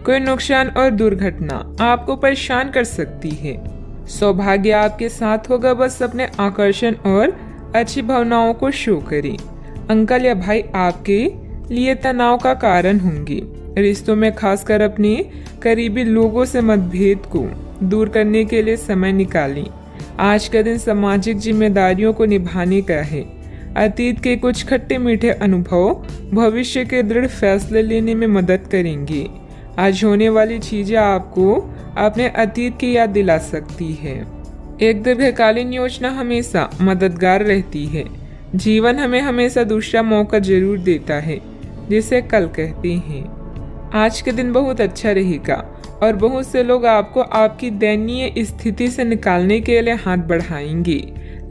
कोई नुकसान और दुर्घटना आपको परेशान कर सकती है। सौभाग्य आपके साथ होगा, बस अपने आकर्षण और अच्छी भावनाओं को शो करें। अंकल या भाई आपके लिए तनाव का कारण होंगे। रिश्तों में खासकर अपने करीबी लोगों से मतभेद को दूर करने के लिए समय निकालें। आज का दिन सामाजिक जिम्मेदारियों को निभाने का है। अतीत के कुछ खट्टे मीठे अनुभव भविष्य के दृढ़ फैसले लेने में मदद करेंगे। आज होने वाली चीजें आपको अपने अतीत की याद दिला सकती है। एक दीर्घकालीन योजना हमेशा मददगार रहती है। जीवन हमें हमेशा दूसरा मौका जरूर देता है, जिसे कल कहते हैं। आज के दिन बहुत अच्छा रहेगा और बहुत से लोग आपको आपकी दयनीय स्थिति से निकालने के लिए हाथ बढ़ाएंगे,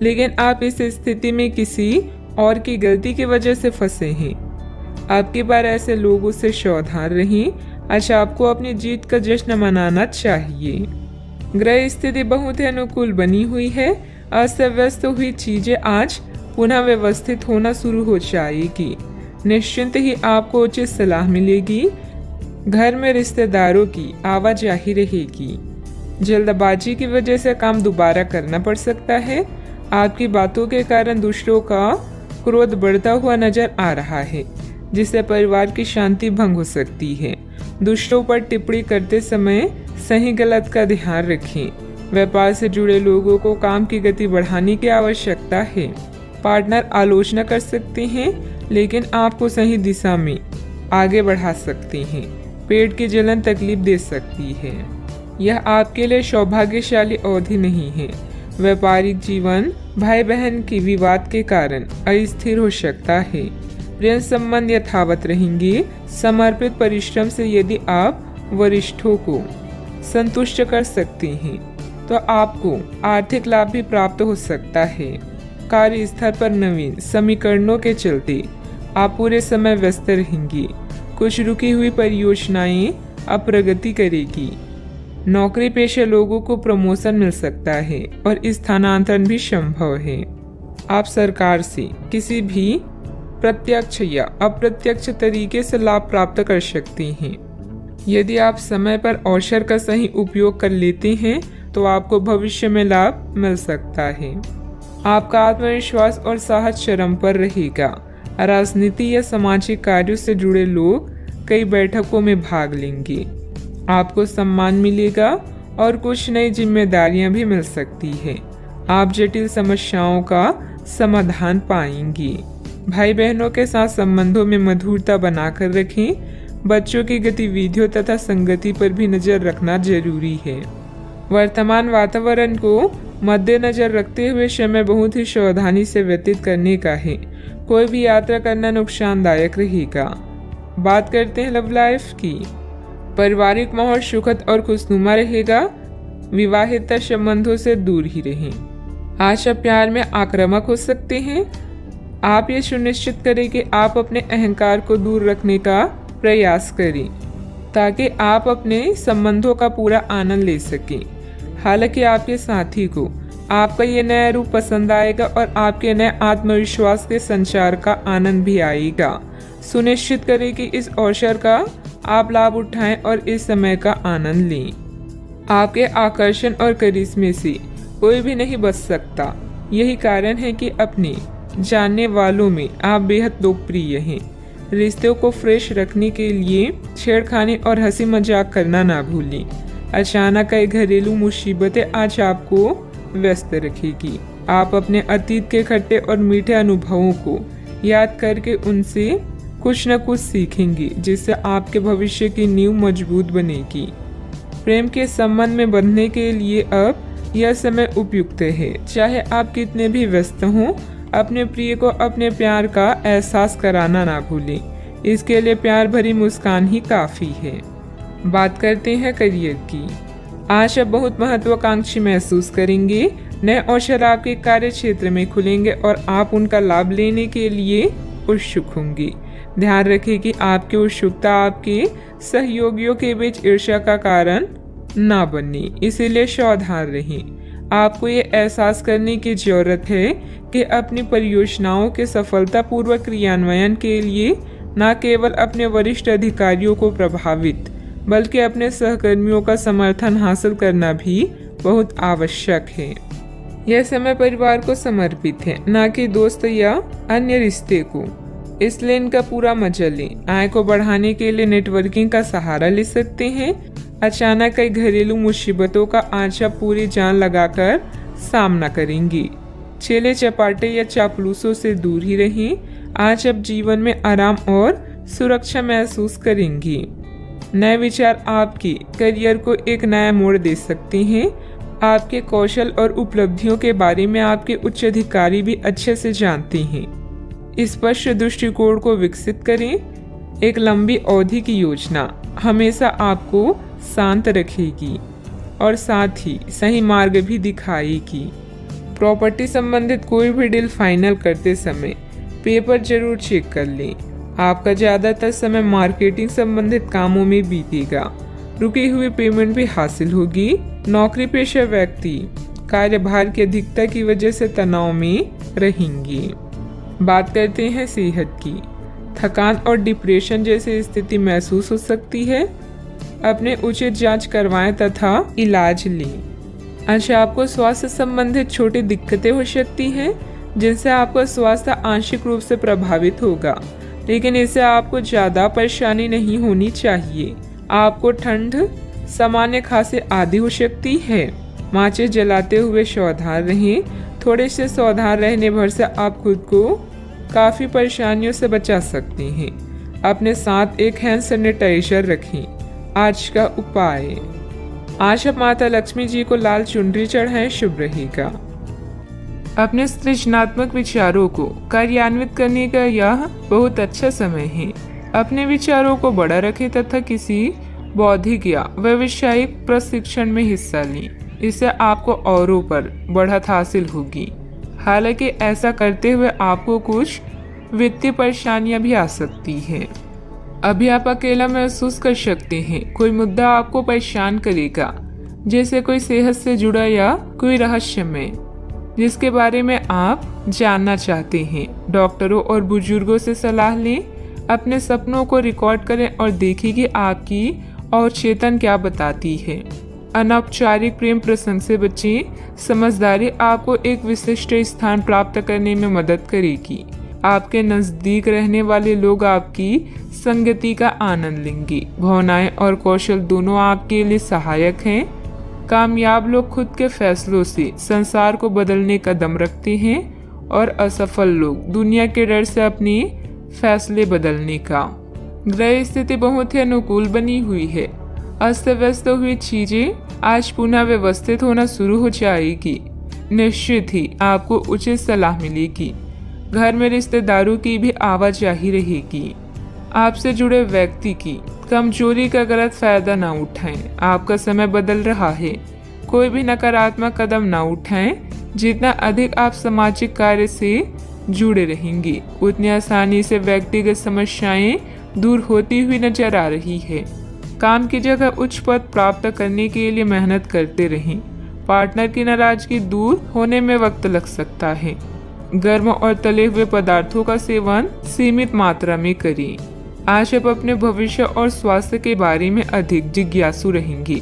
लेकिन आप इस स्थिति में किसी और की गलती की वजह से फंसे हैं। आपकी बार ऐसे लोगों से सावधान रहें। आज आपको अपनी जीत का जश्न मनाना चाहिए। ग्रह स्थिति बहुत ही अनुकूल बनी हुई है। अस्त व्यस्त हुई चीजें आज पुनः व्यवस्थित होना शुरू हो जाएगी। निश्चिंत ही आपको उचित सलाह मिलेगी। घर में रिश्तेदारों की आवाजाही रहेगी। जल्दबाजी की वजह से काम दोबारा करना पड़ सकता है। आपकी बातों के कारण दूसरों का क्रोध बढ़ता हुआ नजर आ रहा है, जिससे परिवार की शांति भंग हो सकती है। दूसरों पर टिप्पणी करते समय सही गलत का ध्यान रखें। व्यापार से जुड़े लोगों को काम की गति बढ़ाने की आवश्यकता है। पार्टनर आलोचना कर सकते हैं, लेकिन आपको सही दिशा में आगे बढ़ा सकते हैं। पेट की जलन तकलीफ दे सकती है। यह आपके लिए सौभाग्यशाली अवधि नहीं है। व्यापारिक जीवन भाई बहन के विवाद के कारण अस्थिर हो सकता है। प्रेम संबंध यथावत रहेंगे। समर्पित परिश्रम से यदि आप वरिष्ठों को संतुष्ट कर सकते हैं, तो आपको आर्थिक लाभ भी प्राप्त हो सकता है। कार्यस्थल पर नवीन समीकरणों के चलते आप पूरे समय व्यस्त रहेंगे। कुछ रुकी हुई परियोजनाएं अब प्रगति करेगी। नौकरी पेशे लोगों को प्रमोशन मिल सकता है और स्थानांतरण भी संभव है। आप सरकार से किसी भी प्रत्यक्ष या अप्रत्यक्ष तरीके से लाभ प्राप्त कर सकते हैं। यदि आप समय पर अवसर का सही उपयोग कर लेते हैं, तो आपको भविष्य में लाभ मिल सकता है। आपका आत्मविश्वास और साहस चरम पर रहेगा। राजनीति या सामाजिक कार्यों से जुड़े लोग कई बैठकों में भाग लेंगे। आपको सम्मान मिलेगा और कुछ नई जिम्मेदारियां भी मिल सकती है। आप जटिल समस्याओं का समाधान पाएंगे। भाई बहनों के साथ संबंधों में मधुरता बनाकर रखें। बच्चों की गतिविधियों तथा संगति पर भी नजर रखना जरूरी है। वर्तमान वातावरण को मद्देनजर रखते हुए समय बहुत ही सावधानी से व्यतीत करने का है। कोई भी यात्रा करना नुकसानदायक रहेगा। बात करते हैं लव लाइफ की। पारिवारिक माहौल सुखद और खुशनुमा रहेगा। विवाहित संबंधों से दूर ही रहें। आज आप प्यार में आक्रामक हो सकते हैं। आप ये सुनिश्चित करें कि आप अपने अहंकार को दूर रखने का प्रयास करें, ताकि आप अपने संबंधों का पूरा आनंद ले सकें। हालांकि आपके साथी को आपका ये नया रूप पसंद आएगा और आपके नए आत्मविश्वास के संचार का आनंद भी आएगा। सुनिश्चित करें कि इस अवसर का आप लाभ उठाएं और इस समय का आनंद लें। आपके आकर्षण और करिश्मे से कोई भी नहीं बच सकता। यही कारण है कि अपने जानने वालों में आप बेहद लोकप्रिय हैं। रिश्तों को फ्रेश रखने के लिए छेड़खानी और हंसी मजाक करना ना भूलें। अचानक आई घरेलू मुसीबतें आज आपको व्यस्त रखेगी। आप अपने अतीत के खट्टे और मीठे अनुभवों को याद करके उनसे कुछ न कुछ सीखेंगे, जिससे आपके भविष्य की नींव मजबूत बनेगी। प्रेम के संबंध में बंधने के लिए अब यह समय उपयुक्त है। चाहे आप कितने भी व्यस्त हों, अपने प्रिय को अपने प्यार का एहसास कराना ना भूलें। इसके लिए प्यार भरी मुस्कान ही काफ़ी है। बात करते हैं करियर की। आज आप बहुत महत्वाकांक्षी महसूस करेंगे। नए अवसर आपके कार्य क्षेत्र में खुलेंगे और आप उनका लाभ लेने के लिए उत्सुक होंगे। ध्यान रखें कि आपकी उत्सुकता आपके सहयोगियों के बीच ईर्ष्या का कारण ना बने, इसीलिए सावधान रहें। आपको ये एहसास करने की जरूरत है कि अपनी परियोजनाओं के सफलतापूर्वक क्रियान्वयन के लिए न केवल अपने वरिष्ठ अधिकारियों को प्रभावित बल्कि अपने सहकर्मियों का समर्थन हासिल करना भी बहुत आवश्यक है। यह समय परिवार को समर्पित है, न कि दोस्त या अन्य रिश्ते को, इसलिए इनका पूरा मजा लें। आय को बढ़ाने के लिए नेटवर्किंग का सहारा ले सकते हैं। अचानक कई घरेलू मुसीबतों का आज आप पूरी जान लगाकर सामना करेंगी। चेले चपाटे या चापलूसों से दूर ही रहें। आज आप जीवन में आराम और सुरक्षा महसूस करेंगी। नए विचार आपकी करियर को एक नया मोड़ दे सकते हैं। आपके कौशल और उपलब्धियों के बारे में आपके उच्च अधिकारी भी अच्छे से जानते हैं। स्पष्ट दृष्टिकोण को विकसित करें। एक लंबी अवधि की योजना हमेशा आपको शांत रखेगी और साथ ही सही मार्ग भी दिखाएगी। प्रॉपर्टी संबंधित कोई भी डील फाइनल करते समय पेपर जरूर चेक कर लें। आपका ज़्यादातर समय मार्केटिंग संबंधित कामों में बीतेगा। रुकी हुई पेमेंट भी हासिल होगी। नौकरी पेशा व्यक्ति कार्यभार की अधिकता की वजह से तनाव में रहेंगी। बात करते हैं सेहत की। थकान और डिप्रेशन जैसी स्थिति महसूस हो सकती है। अपने उचित जांच करवाएं तथा इलाज लें। अच्छा, आपको स्वास्थ्य संबंधित छोटी दिक्कतें हो सकती हैं जिनसे आपका स्वास्थ्य आंशिक रूप से प्रभावित होगा, लेकिन इससे आपको ज़्यादा परेशानी नहीं होनी चाहिए। आपको ठंड, सामान्य खांसी आदि हो सकती है। माचिस जलाते हुए सावधान रहें। थोड़े से सावधान रहने भर से आप खुद को काफ़ी परेशानियों से बचा सकते हैं। अपने साथ एक हैंड सैनिटाइजर रखें। आज का उपाय, आज आप माता लक्ष्मी जी को लाल चुनरी चढ़ाएं, शुभ रहेगा। अपने सृजनात्मक विचारों को कार्यान्वित करने का यह बहुत अच्छा समय है। अपने विचारों को बड़ा रखें तथा किसी बौद्धिक या व्यावसायिक प्रशिक्षण में हिस्सा लें। इससे आपको औरों पर बढ़त हासिल होगी। हालांकि ऐसा करते हुए आपको कुछ वित्तीय परेशानियां भी आ सकती हैं। अभी आप अकेला महसूस कर सकते हैं। कोई मुद्दा आपको परेशान करेगा, जैसे कोई सेहत से जुड़ा या कोई रहस्यमय जिसके बारे में आप जानना चाहते हैं। डॉक्टरों और बुजुर्गों से सलाह लें। अपने सपनों को रिकॉर्ड करें और देखें कि आपकी अवचेतन क्या बताती है। अनौपचारिक प्रेम प्रसंग से बचें। समझदारी आपको एक विशिष्ट स्थान प्राप्त करने में मदद करेगी। आपके नजदीक रहने वाले लोग आपकी संगति का आनंद लेंगे। भावनाएं और कौशल दोनों आपके लिए सहायक हैं। कामयाब लोग खुद के फैसलों से संसार को बदलने का दम रखते हैं और असफल लोग दुनिया के डर से अपने फैसले बदलने का। ग्रह स्थिति बहुत ही अनुकूल बनी हुई है। अस्त व्यस्त हुई चीजें आज पुनः व्यवस्थित होना शुरू हो जाएगी। निश्चित ही आपको उचित सलाह मिलेगी। घर में रिश्तेदारों की भी आवाजाही रहेगी। आपसे जुड़े व्यक्ति की कमजोरी का गलत फायदा न उठाएं। आपका समय बदल रहा है। कोई भी नकारात्मक कदम न उठाएं। जितना अधिक आप सामाजिक कार्य से जुड़े रहेंगे, उतनी आसानी से व्यक्तिगत समस्याएं दूर होती हुई नजर आ रही है। काम की जगह उच्च पद प्राप्त करने के लिए मेहनत करते रहें। पार्टनर की नाराजगी दूर होने में वक्त लग सकता है। गर्म और तले हुए पदार्थों का सेवन सीमित मात्रा में करें। आज आप अपने भविष्य और स्वास्थ्य के बारे में अधिक जिज्ञासु रहेंगे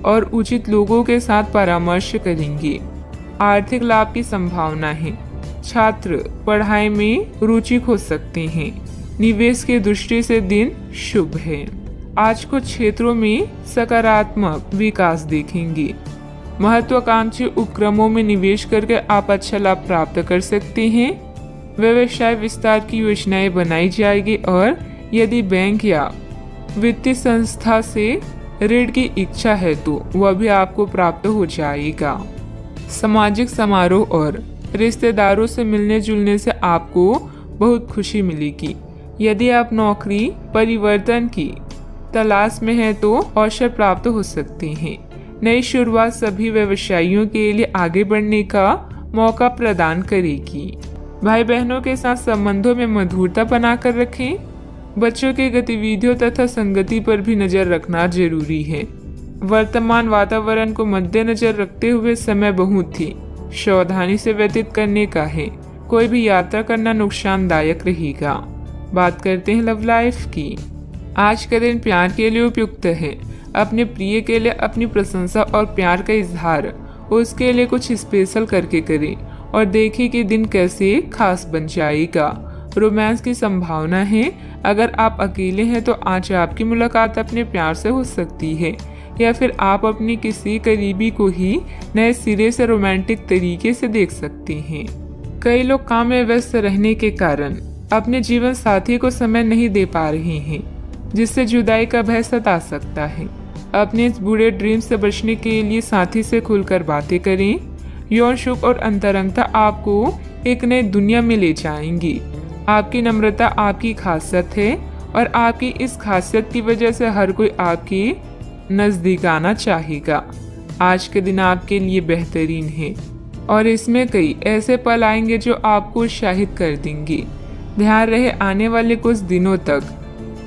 और उचित लोगों के साथ परामर्श करेंगे। आर्थिक लाभ की संभावना है। छात्र पढ़ाई में रुचि खो सकते हैं। निवेश की दृष्टि से दिन शुभ है। आज कुछ क्षेत्रों में सकारात्मक विकास देखेंगे। महत्वाकांक्षी उपक्रमों में निवेश करके आप अच्छा लाभ प्राप्त कर सकते हैं। व्यवसाय विस्तार की योजनाएं बनाई जाएगी और यदि बैंक या वित्तीय संस्था से ऋण की इच्छा है तो वह भी आपको प्राप्त हो जाएगा। सामाजिक समारोह और रिश्तेदारों से मिलने जुलने से आपको बहुत खुशी मिलेगी। यदि आप नौकरी परिवर्तन की तलाश में हैं तो अवसर प्राप्त हो सकते हैं। नई शुरुआत सभी व्यवसायियों के लिए आगे बढ़ने का मौका प्रदान करेगी। भाई बहनों के साथ संबंधों में मधुरता बनाकर रखें। बच्चों की गतिविधियों तथा संगति पर भी नजर रखना जरूरी है। वर्तमान वातावरण को मद्देनजर रखते हुए समय बहुत ही सावधानी से व्यतीत करने का है। कोई भी यात्रा करना नुकसानदायक रहेगा। बात करते हैं लव लाइफ की। आज का दिन प्यार के लिए उपयुक्त है। अपने प्रिय के लिए अपनी प्रशंसा और प्यार का इजहार उसके लिए कुछ स्पेशल करके करें और देखिए कि दिन कैसे खास बन जाएगा। रोमांस की संभावना है। अगर आप अकेले हैं तो आज आपकी मुलाकात अपने प्यार से हो सकती है, या फिर आप अपनी किसी करीबी को ही नए सिरे से रोमांटिक तरीके से देख सकते हैं। कई लोग काम में व्यस्त रहने के कारण अपने जीवन साथी को समय नहीं दे पा रहे हैं, जिससे जुदाई का भय सता सकता है। अपने इस बुरे ड्रीम से बचने के लिए साथी से खुलकर बातें करें। यौन सुख और अंतरंगता आपको एक नई दुनिया में ले जाएंगी। आपकी नम्रता आपकी खासियत है और आपकी इस खासियत की वजह से हर कोई आपके नजदीक आना चाहेगा। आज के दिन आपके लिए बेहतरीन है और इसमें कई ऐसे पल आएंगे जो आपको उत्साहित कर देंगे। ध्यान रहे आने वाले कुछ दिनों तक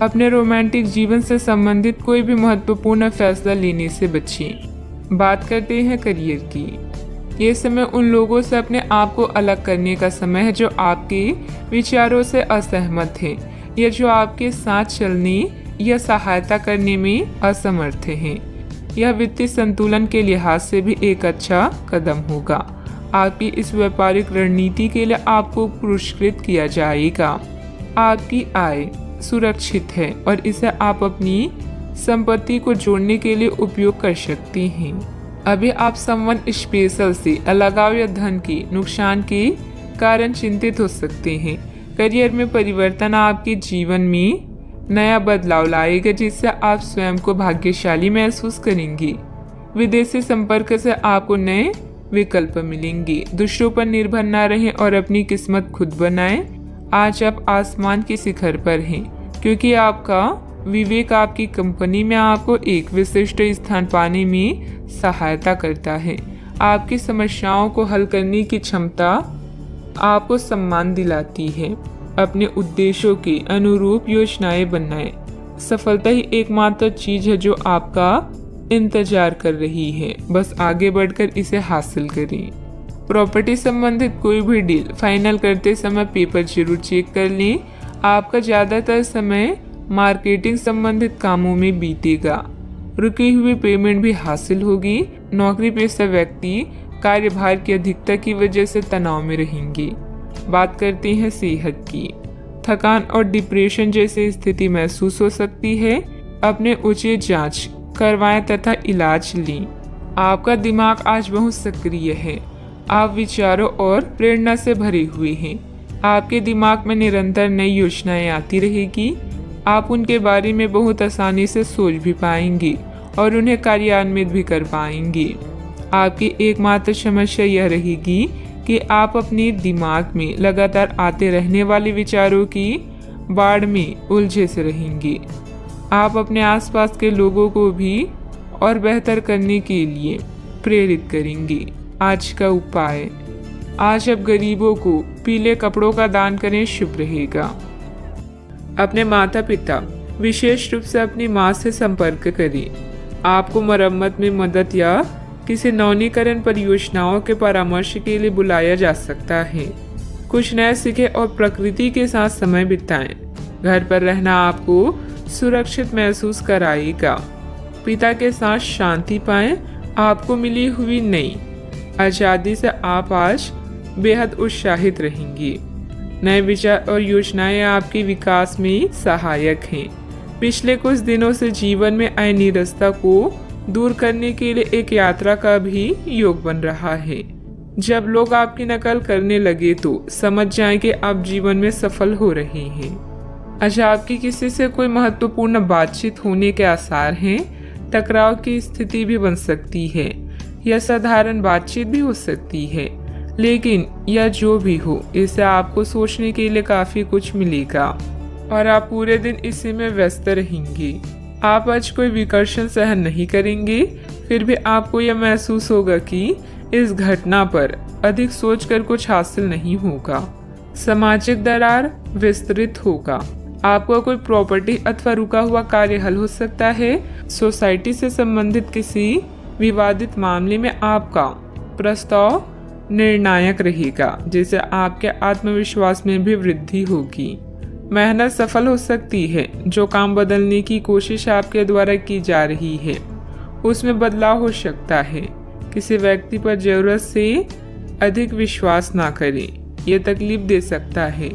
अपने रोमांटिक जीवन से संबंधित कोई भी महत्वपूर्ण फैसला लेने से बचें। बात करते हैं करियर की। ये समय उन लोगों से अपने आप को अलग करने का समय है जो आपके विचारों से असहमत हैं या जो आपके साथ चलने या सहायता करने में असमर्थ हैं। यह वित्तीय संतुलन के लिहाज से भी एक अच्छा कदम होगा। आपकी इस व्यापारिक रणनीति के लिए आपको पुरस्कृत किया जाएगा। आपकी आय सुरक्षित है और इसे आप अपनी संपत्ति को जोड़ने के लिए उपयोग कर सकते हैं। अभी आप समवन स्पेशल से अलगाव या धन के नुकसान के कारण चिंतित हो सकते हैं। करियर में परिवर्तन आपके जीवन में नया बदलाव लाएगा, जिससे आप स्वयं को भाग्यशाली महसूस करेंगे। विदेशी संपर्क से आपको नए विकल्प मिलेंगे। दूसरों पर निर्भर न रहें और अपनी किस्मत खुद बनाएं। आज आप आसमान के शिखर पर हैं, क्योंकि आपका विवेक आपकी कंपनी में आपको एक विशिष्ट स्थान पाने में सहायता करता है। आपकी समस्याओं को हल करने की क्षमता आपको सम्मान दिलाती है। अपने उद्देश्यों के अनुरूप योजनाएं बनाएं। सफलता ही एकमात्र चीज है जो आपका इंतजार कर रही है, बस आगे बढ़कर इसे हासिल करें। प्रॉपर्टी संबंधित कोई भी डील फाइनल करते समय पेपर जरूर चेक कर लें। आपका ज्यादातर समय मार्केटिंग संबंधित कामों में बीतेगा। रुकी हुई पेमेंट भी हासिल होगी। नौकरी पेशा व्यक्ति कार्यभार की अधिकता की वजह से तनाव में रहेंगे। बात करते हैं सेहत की। थकान और डिप्रेशन जैसी स्थिति महसूस हो सकती है। अपने उचित जांच करवाएं तथा इलाज लें। आपका दिमाग आज बहुत सक्रिय है। आप विचारों और प्रेरणा से भरे हुए हैं। आपके दिमाग में निरंतर नई योजनाएं आती रहेगी। आप उनके बारे में बहुत आसानी से सोच भी पाएंगे और उन्हें कार्यान्वित भी कर पाएंगे। आपकी एकमात्र समस्या यह रहेगी कि आप अपने दिमाग में लगातार आते रहने वाले विचारों की बाढ़ में उलझे से रहेंगे। आप अपने आसपास के लोगों को भी और बेहतर करने के लिए प्रेरित करेंगे। आज का उपाय, आज आप गरीबों को पीले कपड़ों का दान करें, शुभ रहेगा। अपने माता पिता, विशेष रूप से अपनी माँ से संपर्क करें। आपको मरम्मत में मदद या किसी नवीनीकरण परियोजनाओं के परामर्श के लिए बुलाया जा सकता है। कुछ नया सीखें और प्रकृति के साथ समय बिताएं। घर पर रहना आपको सुरक्षित महसूस कराएगा। पिता के साथ शांति पाएं। आपको मिली हुई नई आज़ादी से आप आज बेहद उत्साहित रहेंगे। नए विचार और योजनाएं आपके विकास में सहायक हैं। पिछले कुछ दिनों से जीवन में आए निरस्ता को दूर करने के लिए एक यात्रा का भी योग बन रहा है। जब लोग आपकी नकल करने लगे तो समझ जाएं कि आप जीवन में सफल हो रहे हैं। आज आपकी किसी से कोई महत्वपूर्ण बातचीत होने के आसार हैं। टकराव की स्थिति भी बन सकती है या साधारण बातचीत भी हो सकती है, लेकिन यह जो भी हो, इससे आपको सोचने के लिए काफी कुछ मिलेगा और आप पूरे दिन इसी में व्यस्त रहेंगे। आप आज कोई विकर्षण सहन नहीं करेंगे, फिर भी आपको यह महसूस होगा कि इस घटना पर अधिक सोचकर कुछ हासिल नहीं होगा। सामाजिक दरार विस्तृत होगा। आपको कोई प्रॉपर्टी अथवा रुका हुआ कार्य हल हो सकता है। सोसाइटी से संबंधित किसी विवादित मामले में आपका प्रस्ताव निर्णायक रहेगा, जिससे आपके आत्मविश्वास में भी वृद्धि होगी। मेहनत सफल हो सकती है। जो काम बदलने की कोशिश आपके द्वारा की जा रही है उसमें बदलाव हो सकता है। किसी व्यक्ति पर जरूरत से अधिक विश्वास ना करें, यह तकलीफ दे सकता है।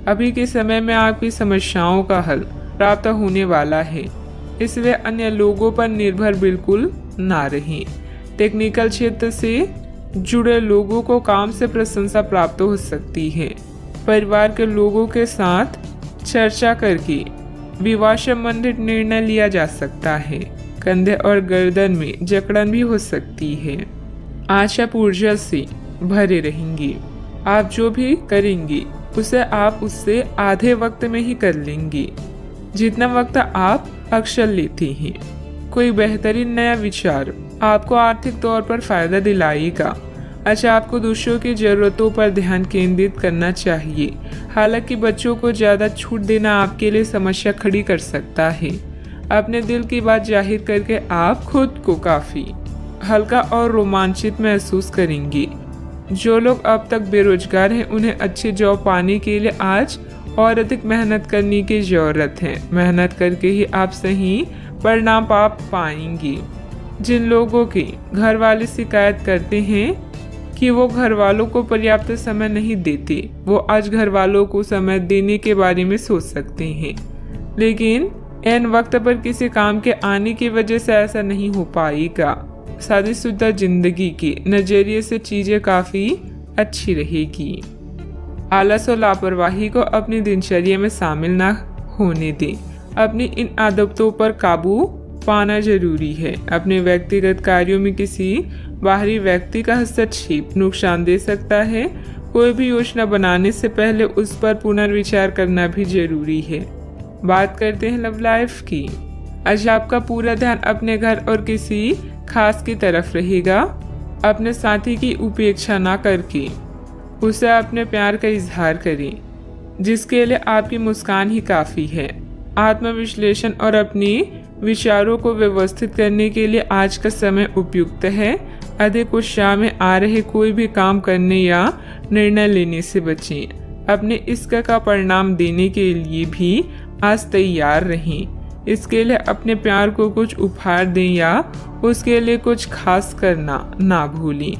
अभी के समय में आपकी समस्याओं का हल प्राप्त होने वाला है, इसलिए अन्य लोगों पर निर्भर बिल्कुल ना रहें। टेक्निकल क्षेत्र से जुड़े लोगों को काम से प्रशंसा प्राप्त हो सकती है। परिवार के लोगों के साथ चर्चा करके विवाह संबंधित निर्णय लिया जा सकता है। कंधे और गर्दन में जकड़न भी हो सकती है। आज आप ऊर्जा से भरे रहेंगे। आप जो भी करेंगे उसे आप उससे आधे वक्त में ही कर लेंगे जितना वक्त आप अक्सर लेते हैं। कोई बेहतरीन नया विचार आपको आर्थिक तौर पर फायदा दिलाएगा। अच्छा, आपको दूसरों की जरूरतों पर ध्यान केंद्रित करना चाहिए। हालांकि बच्चों को ज़्यादा छूट देना आपके लिए समस्या खड़ी कर सकता है। अपने दिल की बात जाहिर करके आप खुद को काफ़ी हल्का और रोमांचित महसूस करेंगे। जो लोग अब तक बेरोजगार हैं उन्हें अच्छी जॉब पाने के लिए आज और अधिक मेहनत करने की ज़रूरत है। मेहनत करके ही आप सही परिणाम पा पाएंगे। जिन लोगों के घर वाले शिकायत करते हैं कि वो घर वालों को पर्याप्त समय नहीं देते, वो आज घर वालों को समय देने के बारे में सोच सकते हैं। लेकिन ऐन वक्त पर किसी काम के आने की वजह से ऐसा नहीं हो पाएगा। शादीशुदा जिंदगी के नजरिए से चीजें काफी अच्छी रहेगी। आलस और लापरवाही को अपनी दिनचर्या में शामिल ना होने दें। अपनी इन आदतों पर काबू पाना जरूरी है। अपने व्यक्तिगत कार्यों में किसी बाहरी व्यक्ति का हस्तक्षेप नुकसान दे सकता है। कोई भी योजना बनाने से पहले उस पर पुनर्विचार करना भी जरूरी है। बात करते हैं लव लाइफ की। आज आपका पूरा ध्यान अपने घर और किसी खास की तरफ रहेगा। अपने साथी की उपेक्षा ना करके उसे अपने प्यार का इजहार करें, जिसके लिए आपकी मुस्कान ही काफ़ी है। आत्मविश्लेषण और अपने विचारों को व्यवस्थित करने के लिए आज का समय उपयुक्त है। अधिक उत्साह में आ रहे कोई भी काम करने या निर्णय लेने से बचें। अपने इश्क का परिणाम देने के लिए भी आज तैयार रहें। इसके लिए अपने प्यार को कुछ उपहार दें या उसके लिए कुछ खास करना ना भूलें।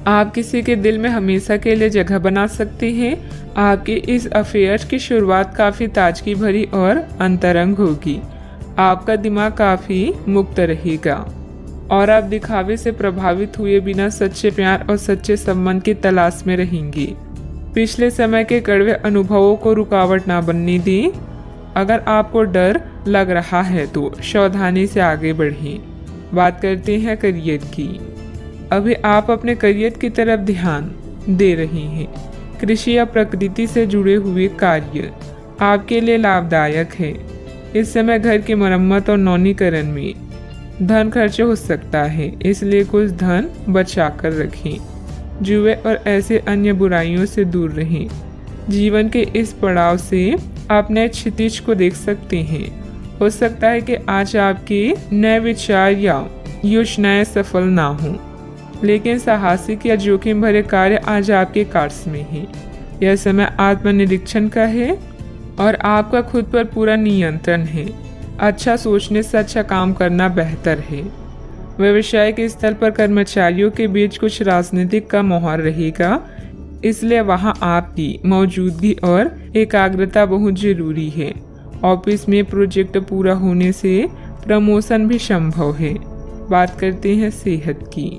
आप किसी के दिल में हमेशा के लिए जगह बना सकते हैं। आपके इस अफेयर की शुरुआत काफ़ी ताजगी भरी और अंतरंग होगी। आपका दिमाग काफ़ी मुक्त रहेगा और आप दिखावे से प्रभावित हुए बिना सच्चे प्यार और सच्चे संबंध की तलाश में रहेंगे। पिछले समय के कड़वे अनुभवों को रुकावट ना बनने दें। अगर आपको डर लग रहा है तो सावधानी से आगे बढ़ें। बात करते हैं करियर की। अभी आप अपने करियर की तरफ ध्यान दे रहे हैं। कृषि या प्रकृति से जुड़े हुए कार्य आपके लिए लाभदायक है। इस समय घर की मरम्मत और नवीनीकरण में धन खर्च हो सकता है, इसलिए कुछ धन बचा कर रखें। जुए और ऐसे अन्य बुराइयों से दूर रहें। जीवन के इस पड़ाव से आप नए क्षितिज को देख सकते हैं। हो सकता है कि आज आपके नए विचार या योजनाएं सफल ना हों, लेकिन साहसिक या जोखिम भरे कार्य आज आपके कार्स में है। यह समय आत्मनिरीक्षण का है और आपका खुद पर पूरा नियंत्रण है। अच्छा सोचने से अच्छा काम करना बेहतर है। व्यवसायिक स्थल पर कर्मचारियों के बीच कुछ राजनीतिक का माहौल रहेगा, इसलिए वहां आपकी मौजूदगी और एकाग्रता बहुत जरूरी है। ऑफिस में प्रोजेक्ट पूरा होने से प्रमोशन भी संभव है। बात करते हैं सेहत की।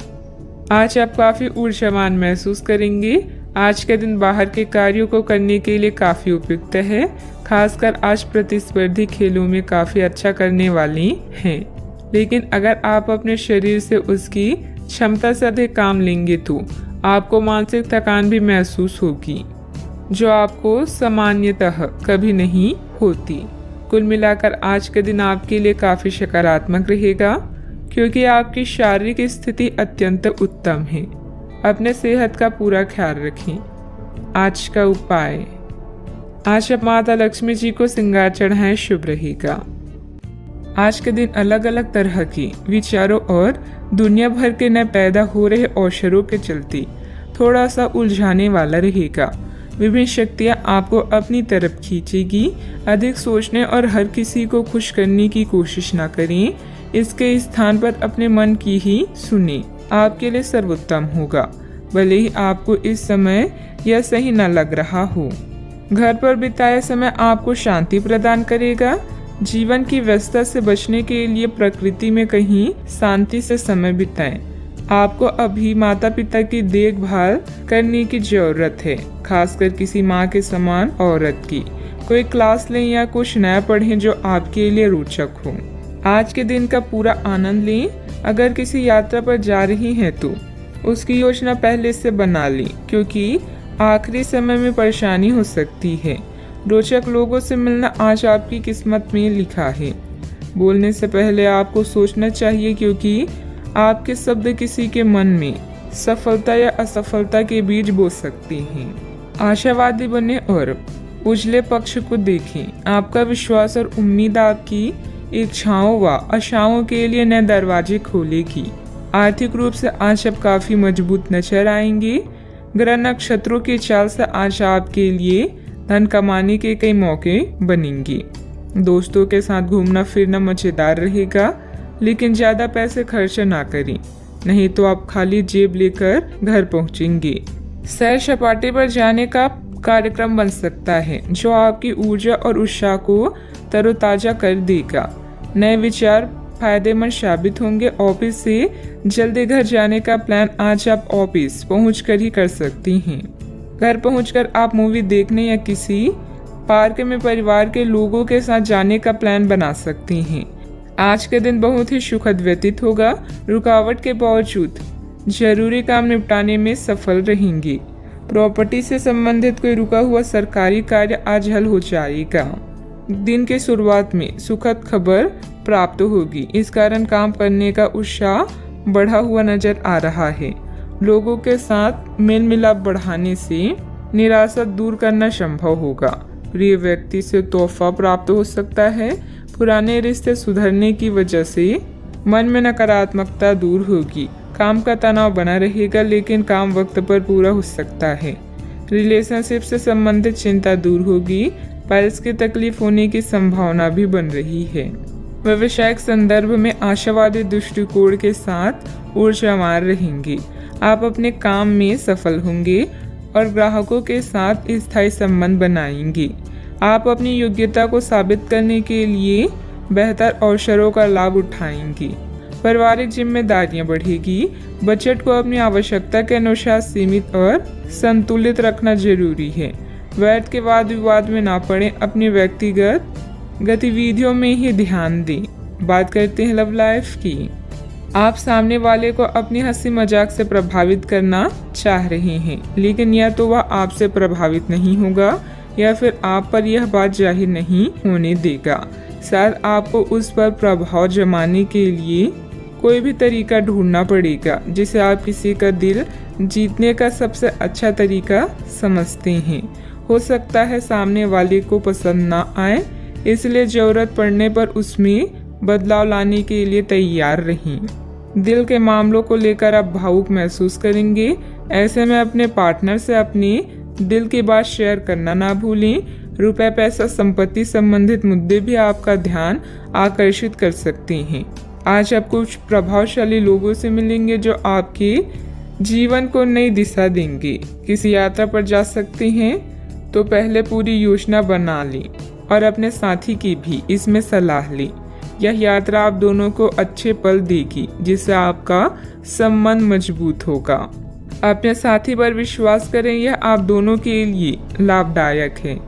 आज आप काफ़ी ऊर्जावान महसूस करेंगे। आज का दिन बाहर के कार्यों को करने के लिए काफ़ी उपयुक्त है। खासकर आज प्रतिस्पर्धी खेलों में काफ़ी अच्छा करने वाली हैं। लेकिन अगर आप अपने शरीर से उसकी क्षमता से अधिक काम लेंगे तो आपको मानसिक थकान भी महसूस होगी, जो आपको सामान्यतः कभी नहीं होती। कुल मिलाकर आज का दिन आपके लिए काफ़ी सकारात्मक रहेगा, क्योंकि आपकी शारीरिक स्थिति अत्यंत उत्तम है। अपने सेहत का पूरा ख्याल रखें। आज का उपाय, आज आप माता लक्ष्मी जी को श्रृंगार चढ़ाएं, शुभ रहेगा। आज के दिन अलग अलग तरह के विचारों और दुनिया भर के नए पैदा हो रहे अवसरों के चलते थोड़ा सा उलझाने वाला रहेगा। विभिन्न शक्तियाँ आपको अपनी तरफ खींचेगी। अधिक सोचने और हर किसी को खुश करने की कोशिश ना करें, इसके स्थान पर अपने मन की ही सुने, आपके लिए सर्वोत्तम होगा, भले ही आपको इस समय यह सही न लग रहा हो। घर पर बिताया समय आपको शांति प्रदान करेगा। जीवन की व्यस्तता से बचने के लिए प्रकृति में कहीं शांति से समय बिताएं। आपको अभी माता पिता की देखभाल करने की जरूरत है, खासकर किसी माँ के समान औरत की। कोई क्लास लें या कुछ नया पढ़ें जो आपके लिए रोचक हो। आज के दिन का पूरा आनंद लें। अगर किसी यात्रा पर जा रही हैं तो उसकी योजना पहले से बना लें, क्योंकि आखिरी समय में परेशानी हो सकती है। रोचक लोगों से मिलना आज आपकी किस्मत में लिखा है। बोलने से पहले आपको सोचना चाहिए, क्योंकि आपके शब्द किसी के मन में सफलता या असफलता के बीज बो सकते हैं। आशावादी बने और उजले पक्ष को देखें। आपका विश्वास और उम्मीद आपकी इच्छाओं व आशाओं के लिए नए दरवाजे खोलेगी। आर्थिक रूप से आज आप काफी मजबूत नजर आएंगे। ग्रह नक्षत्रों की चाल से आज आपके लिए धन कमाने के कई मौके बनेंगे। दोस्तों के साथ घूमना फिरना मजेदार रहेगा, लेकिन ज्यादा पैसे खर्च ना करें, नहीं तो आप खाली जेब लेकर घर पहुंचेंगे। सैर सपाटे पर जाने का कार्यक्रम बन सकता है, जो आपकी ऊर्जा और उत्साह को तरोताजा कर देगा। नए विचार फायदेमंद साबित होंगे। ऑफिस से जल्दी घर जाने का प्लान आज आप ऑफिस पहुंचकर ही कर सकती हैं। घर पहुंचकर आप मूवी देखने या किसी पार्क में परिवार के लोगों के साथ जाने का प्लान बना सकती हैं। आज का दिन बहुत ही सुखद व्यतीत होगा। रुकावट के बावजूद जरूरी काम निपटाने में सफल रहेंगी। प्रॉपर्टी से संबंधित कोई रुका हुआ सरकारी कार्य आज हल हो जाएगा। दिन के शुरुआत में सुखद खबर प्राप्त होगी, इस कारण काम करने का उत्साह बढ़ा हुआ नजर आ रहा है। लोगों के साथ मेल मिलाप बढ़ाने से निराशा दूर करना संभव होगा। प्रिय व्यक्ति से तोहफा प्राप्त हो सकता है। पुराने रिश्ते सुधरने की वजह से मन में नकारात्मकता दूर होगी। काम का तनाव बना रहेगा, लेकिन काम वक्त पर पूरा हो सकता है। रिलेशनशिप से संबंधित चिंता दूर होगी। पाइल्स की तकलीफ होने की संभावना भी बन रही है। व्यवसायिक संदर्भ में आशावादी दृष्टिकोण के साथ ऊर्जावान रहेंगे। आप अपने काम में सफल होंगे और ग्राहकों के साथ स्थायी संबंध बनाएंगे। आप अपनी योग्यता को साबित करने के लिए बेहतर अवसरों का लाभ उठाएंगे। पारिवारिक जिम्मेदारियां बढ़ेगी। बजट को अपनी आवश्यकता के अनुसार सीमित और संतुलित रखना जरूरी है। व्यर्थ के वाद विवाद में ना पड़े, अपनी व्यक्तिगत गतिविधियों में ही ध्यान दें। बात करते हैं लव लाइफ की। आप सामने वाले को अपनी हंसी मजाक से प्रभावित करना चाह रहे हैं, लेकिन या तो वह आपसे प्रभावित नहीं होगा या फिर आप पर यह बात जाहिर नहीं होने देगा। शायद आपको उस पर प्रभाव जमाने के लिए कोई भी तरीका ढूंढना पड़ेगा, जिसे आप किसी का दिल जीतने का सबसे अच्छा तरीका समझते हैं। हो सकता है सामने वाले को पसंद ना आए, इसलिए जरूरत पड़ने पर उसमें बदलाव लाने के लिए तैयार रहें। दिल के मामलों को लेकर आप भावुक महसूस करेंगे। ऐसे में अपने पार्टनर से अपने दिल की बात शेयर करना ना भूलें। रुपए, पैसा, संपत्ति संबंधित मुद्दे भी आपका ध्यान आकर्षित कर सकते हैं। आज आप कुछ प्रभावशाली लोगों से मिलेंगे जो आपके जीवन को नई दिशा देंगे। किसी यात्रा पर जा सकते हैं तो पहले पूरी योजना बना लें और अपने साथी की भी इसमें सलाह लें। यह यात्रा आप दोनों को अच्छे पल देगी, जिससे आपका संबंध मजबूत होगा। अपने साथी पर विश्वास करें, यह आप दोनों के लिए लाभदायक है।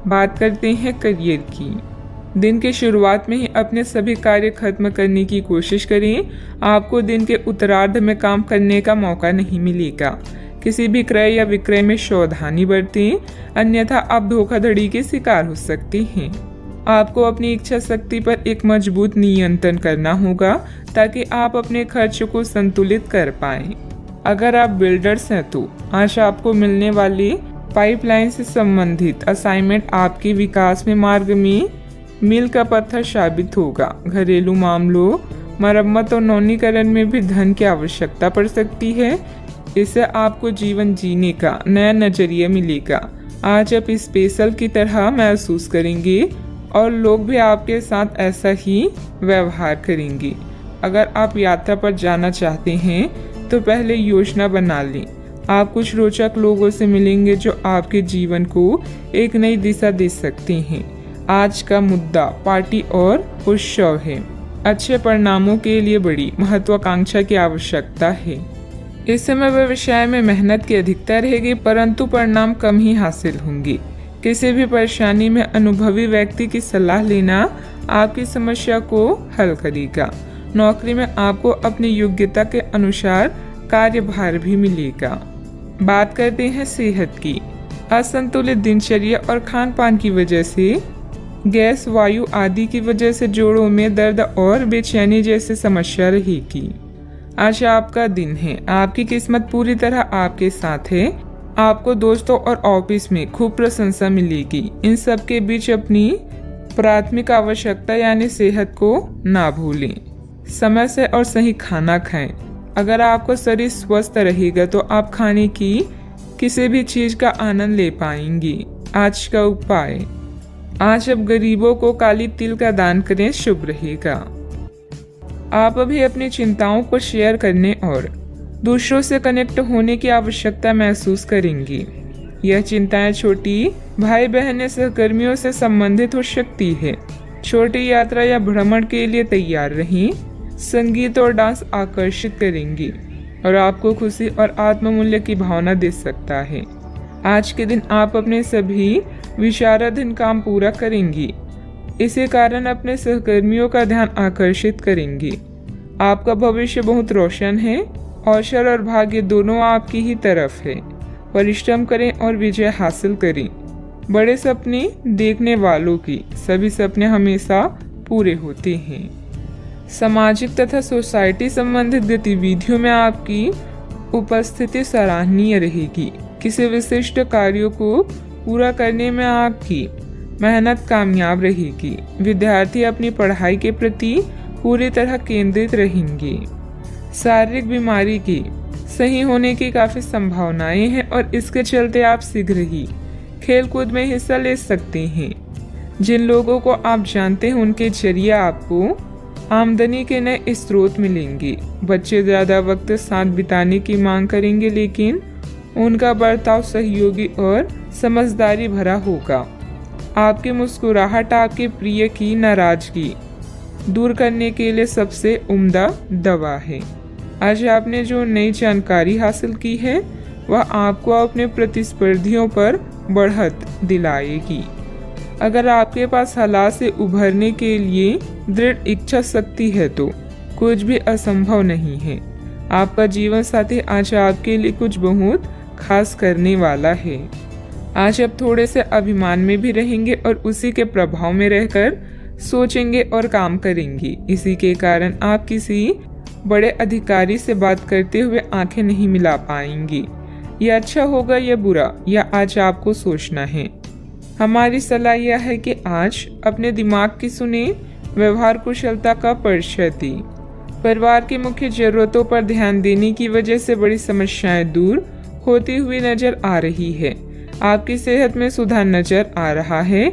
बात करते हैं करियर की। दिन की शुरुआत में ही अपने सभी कार्य खत्म करने की कोशिश करें। आपको दिन के उत्तरार्ध में काम करने का मौका नहीं मिलेगा। किसी भी क्रय या विक्रय में सावधानी बरतें, अन्यथा आप धोखाधड़ी के शिकार हो सकते हैं। आपको अपनी इच्छा शक्ति पर एक मजबूत नियंत्रण करना होगा, ताकि आप अपने खर्च को संतुलित कर पाएं। अगर आप बिल्डर्स हैं तो आज आपको मिलने वाले पाइपलाइन से संबंधित असाइनमेंट आपके विकास में मार्ग में मील का पत्थर साबित होगा। घरेलू मामलों, मरम्मत और नवीनीकरण में भी धन की आवश्यकता पड़ सकती है। इससे आपको जीवन जीने का नया नजरिया मिलेगा। आज आप स्पेशल की तरह महसूस करेंगे और लोग भी आपके साथ ऐसा ही व्यवहार करेंगे। अगर आप यात्रा पर जाना चाहते हैं तो पहले योजना बना लें। आप कुछ रोचक लोगों से मिलेंगे जो आपके जीवन को एक नई दिशा दे सकते हैं। आज का मुद्दा पार्टी और उत्सव है। अच्छे परिणामों के लिए बड़ी महत्वाकांक्षा की आवश्यकता है। इस समय व्यवसाय में मेहनत की अधिकता रहेगी, परंतु परिणाम कम ही हासिल होंगे। किसी भी परेशानी में अनुभवी व्यक्ति की सलाह लेना आपकी समस्या को हल करेगा। नौकरी में आपको अपनी योग्यता के अनुसार कार्यभार भी मिलेगा। बात करते हैं सेहत की। असंतुलित दिनचर्या और खान पान की वजह से गैस, वायु आदि की वजह से जोड़ों में दर्द और बेचैनी जैसी समस्या रहेगी। आज आपका दिन है। आपकी किस्मत पूरी तरह आपके साथ है। आपको दोस्तों और ऑफिस में खूब प्रशंसा मिलेगी। इन सब के बीच अपनी प्राथमिक आवश्यकता यानी सेहत को ना भूलें। समय से और सही खाना खाएं। अगर आपका शरीर स्वस्थ रहेगा तो आप खाने की किसी भी चीज का आनंद ले पाएंगे। आज का उपाय, आज आप गरीबों को काली तिल का दान करें, शुभ रहेगा। आप अभी अपनी चिंताओं को शेयर करने और दूसरों से कनेक्ट होने की आवश्यकता महसूस करेंगी। यह चिंताएं छोटी भाई बहन या सहकर्मियों से संबंधित हो सकती है। छोटी यात्रा या भ्रमण के लिए तैयार रहें। संगीत और डांस आकर्षित करेंगी और आपको खुशी और आत्ममूल्य की भावना दे सकता है। आज के दिन आप अपने सभी विचाराधीन काम पूरा करेंगी। इसी कारण अपने सहकर्मियों का ध्यान आकर्षित करेंगे। आपका भविष्य बहुत रोशन है। अवसर और भाग्य दोनों आपकी ही तरफ है। परिश्रम करें और विजय हासिल करें। बड़े सपने देखने वालों की सभी सपने हमेशा पूरे होते हैं। सामाजिक तथा सोसाइटी संबंधित गतिविधियों में आपकी उपस्थिति सराहनीय रहेगी। किसी विशिष्ट कार्यों को पूरा करने में आपकी मेहनत कामयाब रहेगी। विद्यार्थी अपनी पढ़ाई के प्रति पूरी तरह केंद्रित रहेंगे। शारीरिक बीमारी की सही होने की काफी संभावनाएं हैं और इसके चलते आप शीघ्र ही खेलकूद में हिस्सा ले सकते हैं। जिन लोगों को आप जानते हैं उनके जरिए आपको आमदनी के नए स्रोत मिलेंगे। बच्चे ज्यादा वक्त साथ बिताने की मांग करेंगे, लेकिन उनका बर्ताव सहयोगी और समझदारी भरा होगा। आपकी मुस्कुराहट आपके प्रिय की नाराजगी दूर करने के लिए सबसे उम्दा दवा है। आज आपने जो नई जानकारी हासिल की है वह आपको अपने प्रतिस्पर्धियों पर बढ़त दिलाएगी। अगर आपके पास हालात से उभरने के लिए दृढ़ इच्छा शक्ति है तो कुछ भी असंभव नहीं है। आपका जीवन साथी आज आपके लिए कुछ बहुत खास करने वाला है। आज आप थोड़े से अभिमान में भी रहेंगे और उसी के प्रभाव में रहकर सोचेंगे और काम करेंगे। इसी के कारण आप किसी बड़े अधिकारी से बात करते हुए आंखें नहीं मिला पाएंगे। यह अच्छा होगा या बुरा, यह आज आपको सोचना है। हमारी सलाह यह है कि आज अपने दिमाग की सुने, व्यवहार कुशलता का परिचय दें। परिवार की मुख्य जरूरतों पर ध्यान देने की वजह से बड़ी समस्याएं दूर होती हुई नजर आ रही है। आपकी सेहत में सुधार नजर आ रहा है।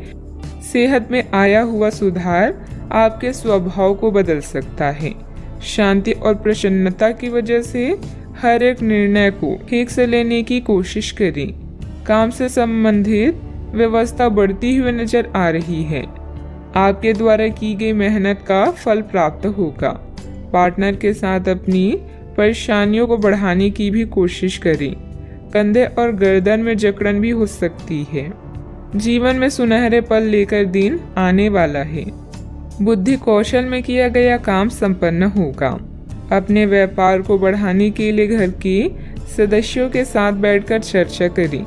सेहत में आया हुआ सुधार आपके स्वभाव को बदल सकता है। शांति और प्रसन्नता की वजह से हर एक निर्णय को ठीक से लेने की कोशिश करें। काम से संबंधित व्यवस्था बढ़ती हुई नजर आ रही है। आपके द्वारा की गई मेहनत का फल प्राप्त होगा। पार्टनर के साथ अपनी परेशानियों को बढ़ाने की भी कोशिश करें। कंधे और गर्दन में जकड़न भी हो सकती है। जीवन में सुनहरे पल लेकर दिन आने वाला है। बुद्धि कौशल में किया गया काम संपन्न होगा। अपने व्यापार को बढ़ाने के लिए घर के सदस्यों के साथ बैठकर चर्चा करें।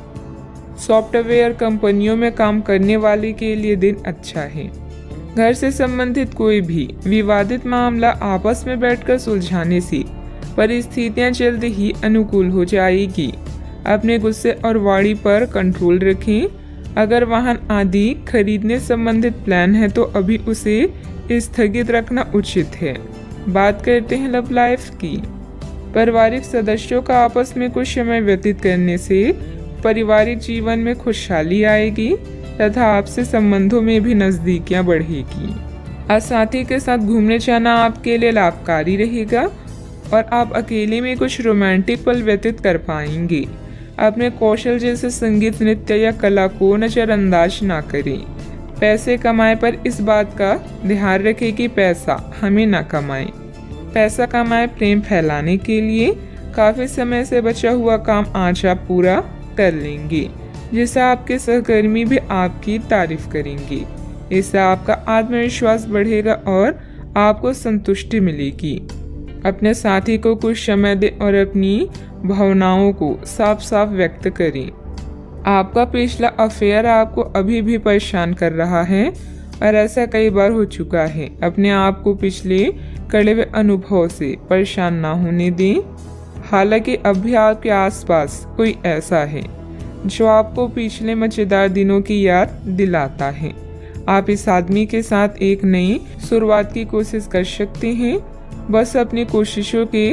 सॉफ्टवेयर कंपनियों में काम करने वाले के लिए दिन अच्छा है। घर से संबंधित कोई भी विवादित मामला आपस में बैठकर सुलझाने से परिस्थितियां जल्द ही अनुकूल हो जाएगी। अपने गुस्से और वाणी पर कंट्रोल रखें। अगर वाहन आदि खरीदने संबंधित प्लान है तो अभी उसे स्थगित रखना उचित है। बात करते हैं लव लाइफ की। पारिवारिक सदस्यों का आपस में कुछ समय व्यतीत करने से पारिवारिक जीवन में खुशहाली आएगी तथा आपसे संबंधों में भी नजदीकियां बढ़ेगी। आज साथी के साथ घूमने जाना आपके लिए लाभकारी रहेगा और आप अकेले में कुछ रोमांटिक पल व्यतीत कर पाएंगे। अपने कौशल जैसे संगीत, नृत्य या कला को नजरअंदाज ना करें। पैसे कमाए पर इस बात का ध्यान रखें कि पैसा हमें ना कमाए। पैसा कमाए प्रेम फैलाने के लिए काफी समय से बचा हुआ काम आज आप पूरा कर लेंगे, जिससे आपके सहकर्मी भी आपकी तारीफ करेंगे। इससे आपका आत्मविश्वास बढ़ेगा और आपको संतुष्टि मिलेगी। अपने साथी को कुछ समय दें और अपनी भावनाओं को साफ साफ व्यक्त करें। आपका पिछला अफेयर आपको अभी भी परेशान कर रहा है और ऐसा कई बार हो चुका है। अपने आप को पिछले कड़े हुए अनुभव से परेशान ना होने दें। हालांकि अब भी आपके आसपास कोई ऐसा है जो आपको पिछले मजेदार दिनों की याद दिलाता है। आप इस आदमी के साथ एक नई शुरुआत की कोशिश कर सकते हैं। बस अपनी कोशिशों के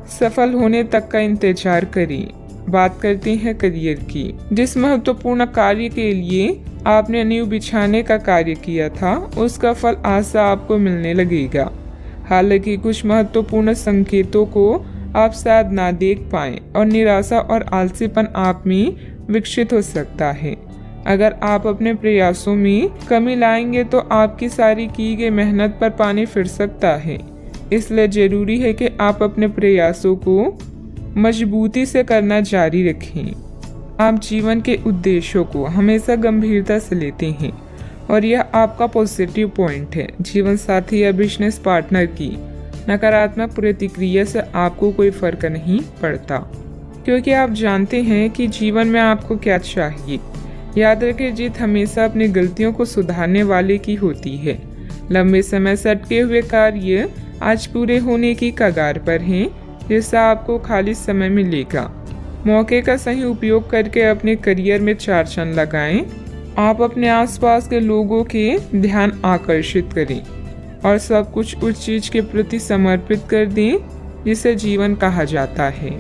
सफल होने तक का इंतजार करें। बात करते हैं करियर की। जिस महत्वपूर्ण कार्य के लिए आपने नींव बिछाने का कार्य किया था, उसका फल आज से आपको मिलने लगेगा। हालांकि कुछ महत्वपूर्ण संकेतों को आप शायद ना देख पाएं और निराशा और आलसीपन आप में विकसित हो सकता है। अगर आप अपने प्रयासों में कमी लाएंगे तो आपकी सारी की गई मेहनत पर पानी फिर सकता है। इसलिए जरूरी है कि आप अपने प्रयासों को मजबूती से करना जारी रखें। आप जीवन के उद्देश्यों को हमेशा गंभीरता से लेते हैं और यह आपका पॉजिटिव पॉइंट है। जीवन साथी या बिजनेस पार्टनर की नकारात्मक प्रतिक्रिया से आपको कोई फर्क नहीं पड़ता, क्योंकि आप जानते हैं कि जीवन में आपको क्या चाहिए। याद रखें, जीत हमेशा अपनी गलतियों को सुधारने वाले की होती है। लंबे समय से अटके हुए कार्य आज पूरे होने की कगार पर हैं, जिससे आपको खाली समय मिलेगा। मौके का सही उपयोग करके अपने करियर में 4 चांद लगाएं। आप अपने आसपास के लोगों के ध्यान आकर्षित करें और सब कुछ उस चीज के प्रति समर्पित कर दें जिसे जीवन कहा जाता है।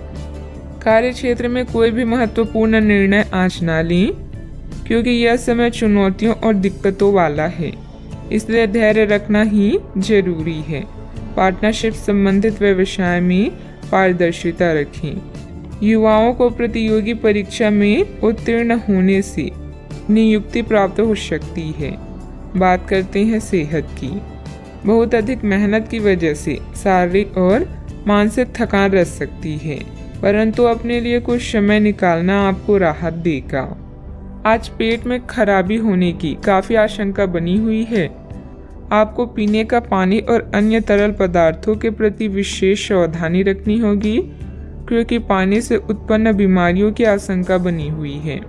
कार्य क्षेत्र में कोई भी महत्वपूर्ण निर्णय आज ना लें, क्योंकि यह समय चुनौतियों और दिक्कतों वाला है। इसलिए धैर्य रखना ही जरूरी है। पार्टनरशिप संबंधित व्यवसाय में पारदर्शिता रखें। युवाओं को प्रतियोगी परीक्षा में उत्तीर्ण होने से नियुक्ति प्राप्त हो सकती है। बात करते हैं सेहत की। बहुत अधिक मेहनत की वजह से शारीरिक और मानसिक थकान रह सकती है, परंतु अपने लिए कुछ समय निकालना आपको राहत देगा। आज पेट में खराबी होने की काफी आशंका बनी हुई है। आपको पीने का पानी और अन्य तरल पदार्थों के प्रति विशेष सावधानी रखनी होगी, क्योंकि पानी से उत्पन्न बीमारियों की आशंका बनी हुई है।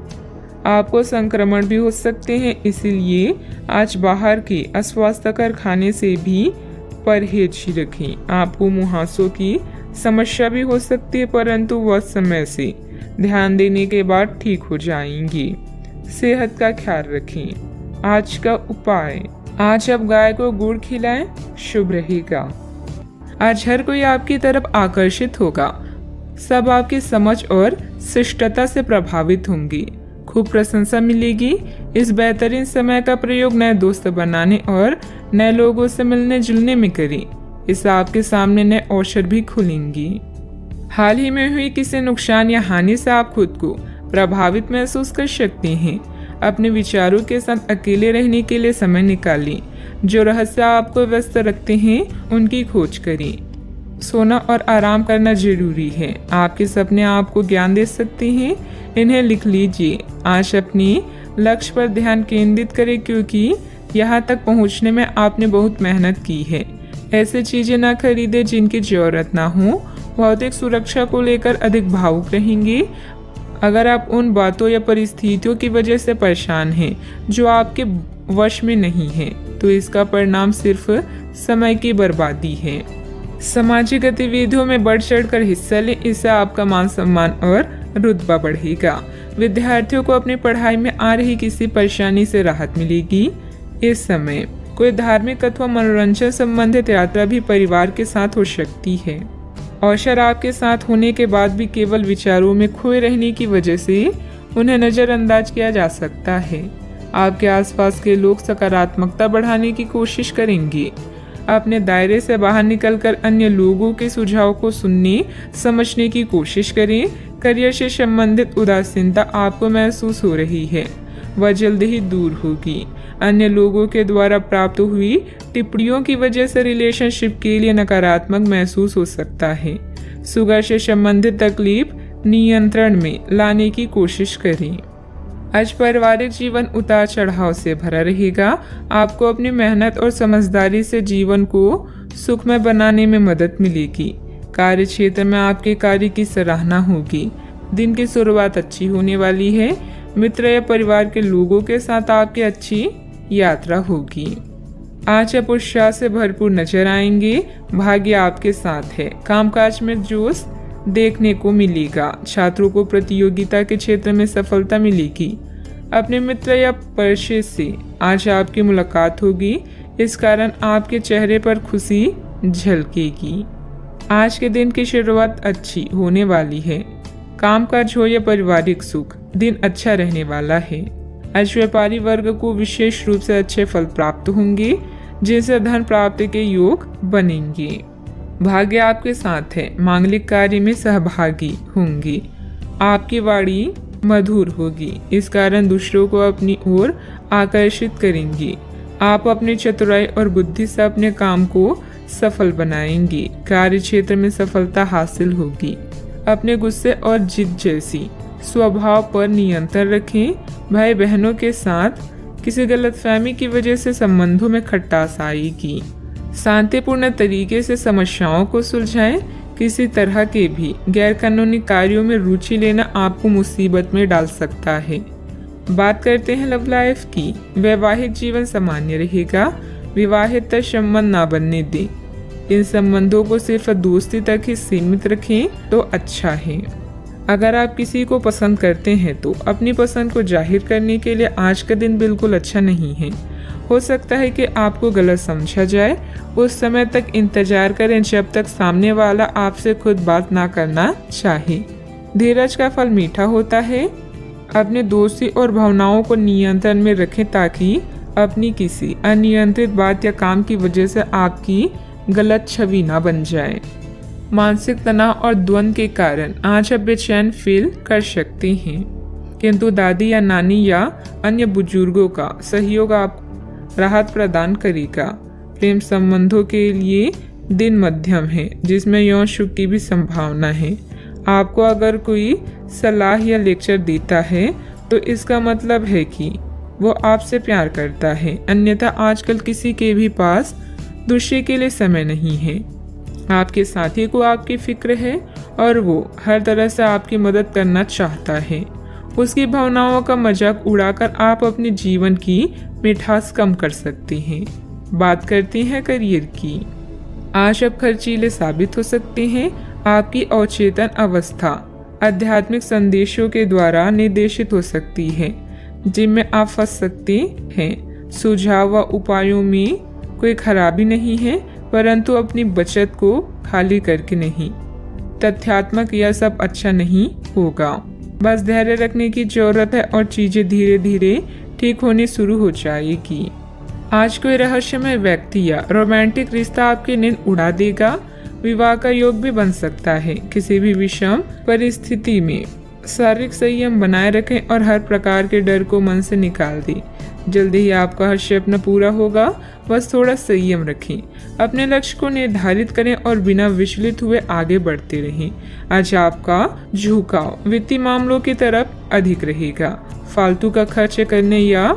आपको संक्रमण भी हो सकते हैं, इसीलिए आज बाहर के अस्वास्थ्यकर खाने से भी परहेज रखें। आपको मुहासों की समस्या भी हो सकती है, परंतु वह समय से ध्यान देने के बाद ठीक हो जाएंगी। सेहत का ख्याल रखें। आज का उपाय, आज आप गाय को गुड़ खिलाएं, शुभ रहेगा। आज हर कोई आपकी तरफ आकर्षित होगा। सब आपकी समझ और शिष्टता से प्रभावित होंगे। खूब प्रशंसा मिलेगी। इस बेहतरीन समय का प्रयोग नए दोस्त बनाने और नए लोगों से मिलने जुलने में करें। इससे आपके सामने नए अवसर भी खुलेंगे। हाल ही में हुई किसी नुकसान या हानि से आप खुद को प्रभावित महसूस कर सकते हैं। अपने विचारों के साथ अकेले रहने के लिए समय निकालें। जो रहस्य आपको व्यस्त रखते हैं उनकी खोज करें। सोना और आराम करना जरूरी है। आपके सपने आपको ज्ञान दे सकते हैं, इन्हें लिख लीजिए। आज अपने लक्ष्य पर ध्यान केंद्रित करें, क्योंकि यहाँ तक पहुँचने में आपने बहुत मेहनत की है। ऐसे चीजें ना खरीदें जिनकी जरूरत ना हो। भौतिक सुरक्षा को लेकर अधिक भावुक रहेंगे। अगर आप उन बातों या परिस्थितियों की वजह से परेशान हैं जो आपके वश में नहीं है, तो इसका परिणाम सिर्फ समय की बर्बादी है। सामाजिक गतिविधियों में बढ़ चढ़कर हिस्सा लें, इससे आपका मान सम्मान और रुतबा बढ़ेगा। विद्यार्थियों को अपनी पढ़ाई में आ रही किसी परेशानी से राहत मिलेगी। इस समय कोई धार्मिक अथवा मनोरंजन संबंधित यात्रा भी परिवार के साथ हो सकती है। अवसर आपके साथ होने के बाद भी केवल विचारों में खोए रहने की वजह से उन्हें नज़रअंदाज किया जा सकता है। आपके आसपास के लोग सकारात्मकता बढ़ाने की कोशिश करेंगे। अपने दायरे से बाहर निकलकर अन्य लोगों के सुझाव को सुनने समझने की कोशिश करें। करियर से संबंधित उदासीनता आपको महसूस हो रही है, वह जल्द ही दूर होगी। अन्य लोगों के द्वारा प्राप्त हुई टिप्पणियों की वजह से रिलेशनशिप के लिए नकारात्मक महसूस हो सकता है। शुगर से संबंधित तकलीफ नियंत्रण में लाने की कोशिश करें। आज पारिवारिक जीवन उतार चढ़ाव से भरा रहेगा। आपको अपनी मेहनत और समझदारी से जीवन को सुखमय बनाने में मदद मिलेगी। कार्य क्षेत्र में आपके कार्य की सराहना होगी। दिन की शुरुआत अच्छी होने वाली है। मित्र या परिवार के लोगों के साथ आपकी अच्छी यात्रा होगी। आज आप उत्साह से भरपूर नजर आएंगे। भाग्य आपके साथ है। कामकाज में जोश देखने को मिलेगा। छात्रों को प्रतियोगिता के क्षेत्र में सफलता मिलेगी। अपने मित्र या परिचित से आज आपकी मुलाकात होगी। इस कारण आपके चेहरे पर खुशी झलकेगी। आज के दिन की शुरुआत अच्छी होने वाली है। कामकाज हो या पारिवारिक सुख, दिन अच्छा रहने वाला है। आज व्यापारी वर्ग को विशेष रूप से अच्छे फल प्राप्त होंगे, जिनसे धन प्राप्ति के योग बनेंगे। भाग्य आपके साथ है। मांगलिक कार्य में सहभागी होंगे। आपकी वाणी मधुर होगी। इस कारण दूसरों को अपनी ओर आकर्षित करेंगी। आप अपनी चतुराई और बुद्धि से अपने काम को सफल बनाएंगे। कार्य क्षेत्र में सफलता हासिल होगी। अपने गुस्से और जिद जैसी स्वभाव पर नियंत्रण रखें। भाई बहनों के साथ किसी गलतफहमी की वजह से संबंधों में खटास आएगी। शांतिपूर्ण तरीके से समस्याओं को सुलझाएं। किसी तरह के भी गैरकानूनी कार्यों में रुचि लेना आपको मुसीबत में डाल सकता है। बात करते हैं लव लाइफ की। वैवाहिक जीवन सामान्य रहेगा। विवाहित संबंध ना बनने दें। इन संबंधों को सिर्फ दोस्ती तक ही सीमित रखें तो अच्छा है। अगर आप किसी को पसंद करते हैं तो अपनी पसंद को जाहिर करने के लिए आज का दिन बिल्कुल अच्छा नहीं है। हो सकता है कि आपको गलत समझा जाए। उस समय तक इंतजार करें जब तक सामने वाला आपसे खुद बात ना करना चाहे। धीरज का फल मीठा होता है। अपने दोस्ती और भावनाओं को नियंत्रण में रखें ताकि अपनी किसी अनियंत्रित बात या काम की वजह से आपकी गलत छवि ना बन जाए। मानसिक तनाव और द्वंद्व के कारण आज आप बेचैन फील कर सकते हैं, किंतु दादी या नानी या अन्य बुजुर्गों का सहयोग आप राहत प्रदान करेगा। प्रेम संबंधों के लिए दिन मध्यम है, जिसमें यौन सुख की भी संभावना है। आपको अगर कोई सलाह या लेक्चर देता है तो इसका मतलब है कि वो आपसे प्यार करता है, अन्यथा आजकल किसी के भी पास दूसरे के लिए समय नहीं है। आपके साथी को आपकी फिक्र है और वो हर तरह से आपकी मदद करना चाहता है। उसकी भावनाओं का मजाक उड़ाकर आप अपने जीवन की मिठास कम कर सकते हैं। बात करते हैं करियर की। आज आप खर्चीले साबित हो सकते हैं। आपकी अवचेतन अवस्था आध्यात्मिक संदेशों के द्वारा निर्देशित हो सकती है, जिनमें आप फंस सकते हैं। सुझाव व उपायों में कोई खराबी नहीं है, परंतु अपनी बचत को खाली करके नहीं। तथ्यात्मक यह सब अच्छा नहीं होगा। बस धैर्य रखने की जरूरत है और चीजें धीरे धीरे ठीक होनी शुरू हो जाएगी। आज कोई रहस्यमय व्यक्ति या रोमांटिक रिश्ता आपकी नींद उड़ा देगा। विवाह का योग भी बन सकता है। किसी भी विषम परिस्थिति में शारीरिक संयम बनाए रखें और हर प्रकार के डर को मन से निकाल दें। जल्दी ही आपका हर सपना पूरा होगा, बस थोड़ा संयम रखें। अपने लक्ष्य को निर्धारित करें और बिना विचलित हुए आगे बढ़ते रहें। आज आपका झुकाव वित्तीय मामलों की तरफ अधिक रहेगा। फालतू का खर्च करने या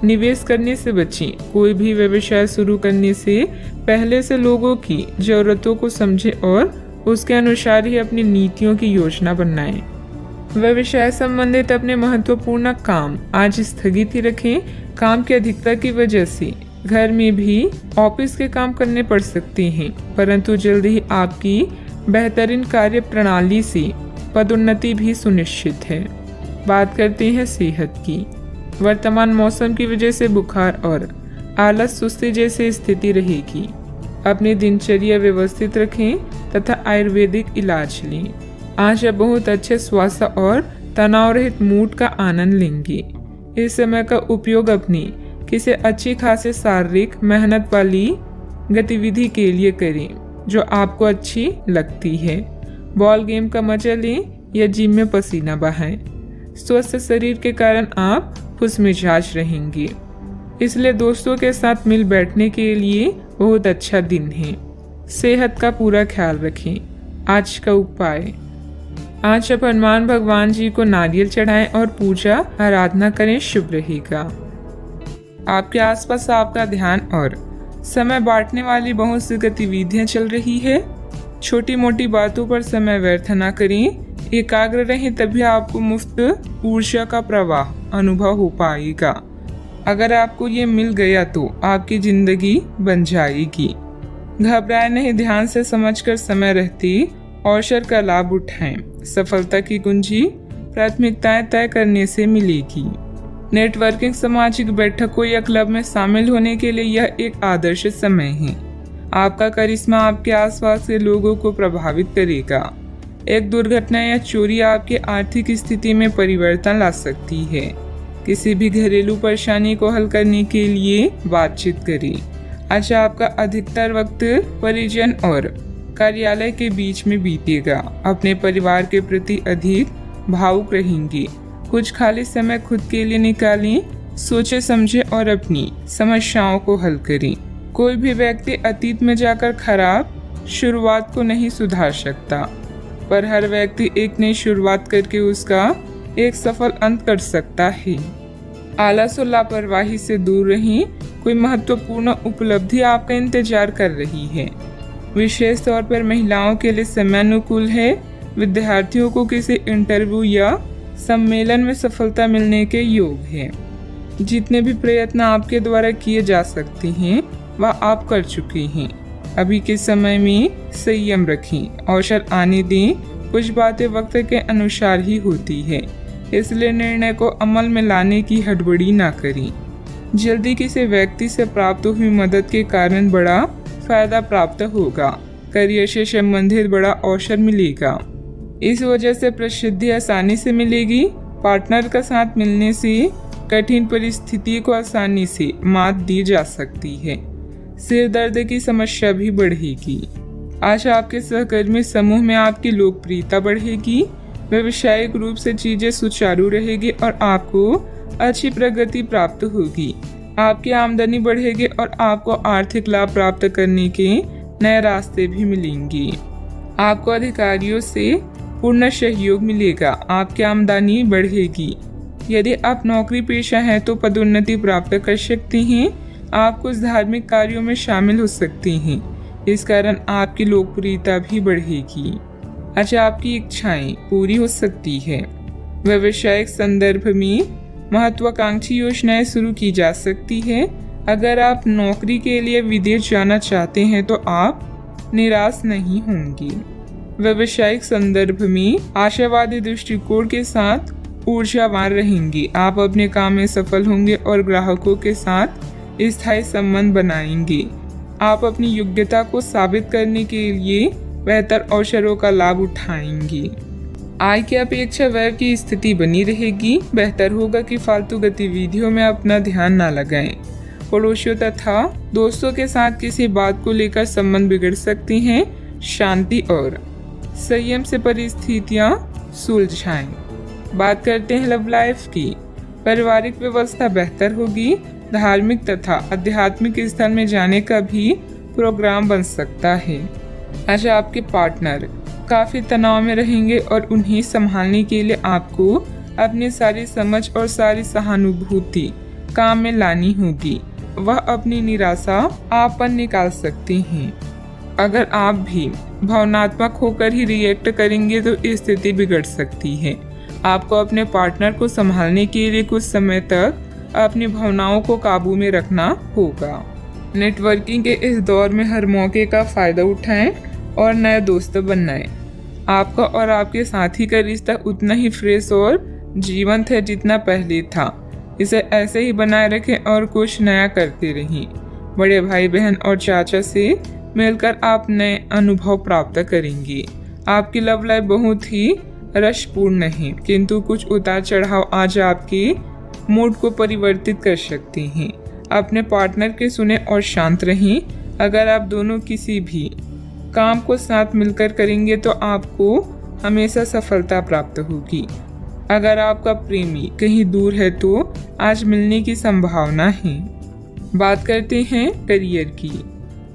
निवेश करने से बचें। कोई भी व्यवसाय शुरू करने से पहले से लोगों की जरूरतों को समझें और उसके अनुसार ही अपनी नीतियों की योजना बनाएं। व्यवसाय संबंधित अपने महत्वपूर्ण काम आज स्थगित ही रखें। काम की अधिकता की वजह से घर में भी ऑफिस के काम करने पड़ सकते हैं, परंतु जल्द ही आपकी बेहतरीन कार्य प्रणाली से पदोन्नति भी सुनिश्चित है। बात करते हैं सेहत की। वर्तमान मौसम की वजह से बुखार और आलस सुस्ती जैसी स्थिति रहेगी। अपनी दिनचर्या व्यवस्थित रखें तथा आयुर्वेदिक इलाज लें। आज आप बहुत अच्छे स्वास्थ्य और तनाव रहित मूड का आनंद लेंगे। इस समय का उपयोग अपनी किसी अच्छी खासी शारीरिक मेहनत वाली गतिविधि के लिए करें जो आपको अच्छी लगती है। बॉल गेम का मजा लें या जिम में पसीना बहाएं। स्वस्थ शरीर के कारण आप खुशमिजाज रहेंगे, इसलिए दोस्तों के साथ मिल बैठने के लिए बहुत अच्छा दिन है। सेहत का पूरा ख्याल रखें। आज का उपाय, आज आप हनुमान भगवान जी को नारियल चढ़ाएं और पूजा आराधना करें, शुभ रहेगा। आपके आसपास आपका ध्यान और समय बांटने वाली बहुत सी गतिविधियां चल रही है। छोटी मोटी बातों पर समय व्यर्थ न करें, एकाग्र रहें, तभी आपको मुफ्त ऊर्जा का प्रवाह अनुभव हो पाएगा। अगर आपको ये मिल गया तो आपकी जिंदगी बन जाएगी। घबराए नहीं, ध्यान से समझकर समय रहते अवसर का लाभ उठाएं। सफलता की कुंजी प्राथमिकताएं तय करने से मिलेगी। नेटवर्किंग, सामाजिक बैठकों या क्लब में शामिल होने के लिए यह एक आदर्श समय है। आपका करिश्मा आपके आसपास के लोगों को प्रभावित करेगा। एक दुर्घटना या चोरी आपकी आर्थिक स्थिति में परिवर्तन ला सकती है। किसी भी घरेलू परेशानी को हल करने के लिए बातचीत करें। आज आपका अधिकतर वक्त परिजन और कार्यालय के बीच में बीतेगा। अपने परिवार के प्रति अधिक भावुक रहेंगे। कुछ खाली समय खुद के लिए निकालें, सोचे समझे और अपनी समस्याओं को हल करें। कोई भी व्यक्ति अतीत में जाकर खराब शुरुआत को नहीं सुधार सकता, पर हर व्यक्ति एक नई शुरुआत करके उसका एक सफल अंत कर सकता है। आलस और लापरवाही से दूर रहें। कोई महत्वपूर्ण उपलब्धि आपका इंतजार कर रही है। विशेष तौर पर महिलाओं के लिए समय अनुकूल है। विद्यार्थियों को किसी इंटरव्यू या सम्मेलन में सफलता मिलने के योग है। जितने भी प्रयत्न आपके द्वारा किए जा सकते हैं वह आप कर चुके हैं। अभी के समय में संयम रखें, अवसर आने दें। कुछ बातें वक्त के अनुसार ही होती है, इसलिए निर्णय को अमल में लाने की हड़बड़ी ना करें। जल्दी किसी व्यक्ति से प्राप्त हुई मदद के कारण बड़ा फायदा प्राप्त होगा। करियर से संबंधित बड़ा अवसर मिलेगा, इस वजह से प्रसिद्धि आसानी से मिलेगी। पार्टनर का साथ मिलने से कठिन परिस्थिति को आसानी से मात दी जा सकती है। सिर दर्द की समस्या भी बढ़ेगी। आज आपके सहकर्मी समूह में आपकी लोकप्रियता बढ़ेगी। व्यावसायिक रूप से चीजें सुचारू रहेगी और आपको अच्छी प्रगति प्राप्त होगी। आपकी आमदनी बढ़ेगी और आपको आर्थिक लाभ प्राप्त करने के नए रास्ते भी मिलेंगे। आपको अधिकारियों से पूर्ण सहयोग मिलेगा। आपकी आमदनी बढ़ेगी। यदि आप नौकरी पेशा हैं तो पदोन्नति प्राप्त कर सकते हैं। आप कुछ धार्मिक कार्यों में शामिल हो सकते हैं, इस कारण आपकी लोकप्रियता भी बढ़ेगी। अच्छा, आपकी इच्छाएं पूरी हो सकती है। व्यावसायिक संदर्भ में महत्वाकांक्षी योजनाएं शुरू की जा सकती है। अगर आप नौकरी के लिए विदेश जाना चाहते हैं तो आप निराश नहीं होंगे। व्यावसायिक संदर्भ में आशावादी दृष्टिकोण के साथ ऊर्जावान रहेंगे। आप अपने काम में सफल होंगे और ग्राहकों के साथ स्थायी संबंध बनाएंगे। आप अपनी योग्यता को साबित करने के लिए बेहतर अवसरों का लाभ उठाएंगे। आय की अपेक्षा व्यय की स्थिति बनी रहेगी। बेहतर होगा कि फालतू गतिविधियों में अपना ना लगाएं। पड़ोसियों तथा दोस्तों के साथ किसी बात को लेकर संबंध बिगड़ सकते हैं। शांति और संयम से परिस्थितियां सुलझाएं। बात करते हैं लव लाइफ की। पारिवारिक व्यवस्था बेहतर होगी। धार्मिक तथा आध्यात्मिक स्थल में जाने का भी प्रोग्राम बन सकता है। आज आपके पार्टनर काफी तनाव में रहेंगे और उन्हें संभालने के लिए आपको अपनी सारी समझ और सारी सहानुभूति काम में लानी होगी। वह अपनी निराशा आप पर निकाल सकते हैं। अगर आप भी भावनात्मक होकर ही रिएक्ट करेंगे तो स्थिति बिगड़ सकती है। आपको अपने पार्टनर को संभालने के लिए कुछ समय तक अपनी भावनाओं को काबू में रखना होगा। नेटवर्किंग के इस दौर में हर मौके का फायदा उठाएं और नए दोस्त बनाएं। आपका और आपके साथी का रिश्ता उतना ही फ्रेश और जीवंत है जितना पहले था। इसे ऐसे ही बनाए रखें और कुछ नया करते रहें। बड़े भाई बहन और चाचा से मिलकर आप नए अनुभव प्राप्त करेंगे। आपकी लव लाइफ बहुत ही रसपूर्ण है, किंतु कुछ उतार चढ़ाव आज आपके मूड को परिवर्तित कर सकते हैं। अपने पार्टनर के सुने और शांत रहें। अगर आप दोनों किसी भी काम को साथ मिलकर करेंगे तो आपको हमेशा सफलता प्राप्त होगी। अगर आपका प्रेमी कहीं दूर है तो आज मिलने की संभावना है। बात करते हैं करियर की।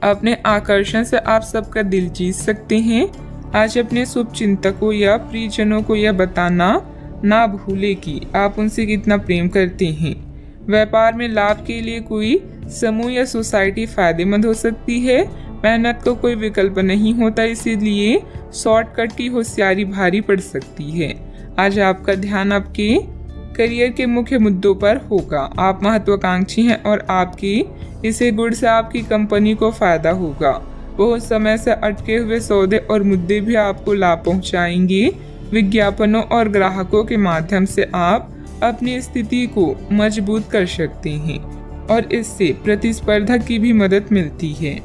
अपने आकर्षण से आप सबका दिल जीत सकते हैं। आज अपने शुभ चिंतकों या प्रियजनों को यह बताना ना भूले कि आप उनसे कितना प्रेम करते हैं। व्यापार में लाभ के लिए कोई समूह या सोसाइटी फायदेमंद हो सकती है। मेहनत को कोई विकल्प नहीं होता, इसीलिए शॉर्टकट की होशियारी भारी पड़ सकती है। आज आपका ध्यान आपके करियर के मुख्य मुद्दों पर होगा। आप महत्वाकांक्षी हैं और आपकी इसे गुण से आपकी कंपनी को फायदा होगा। बहुत समय से अटके हुए सौदे और मुद्दे भी आपको लाभ पहुंचाएंगे। विज्ञापनों और ग्राहकों के माध्यम से आप अपनी स्थिति को मजबूत कर सकते हैं और इससे प्रतिस्पर्धा की भी मदद मिलती है।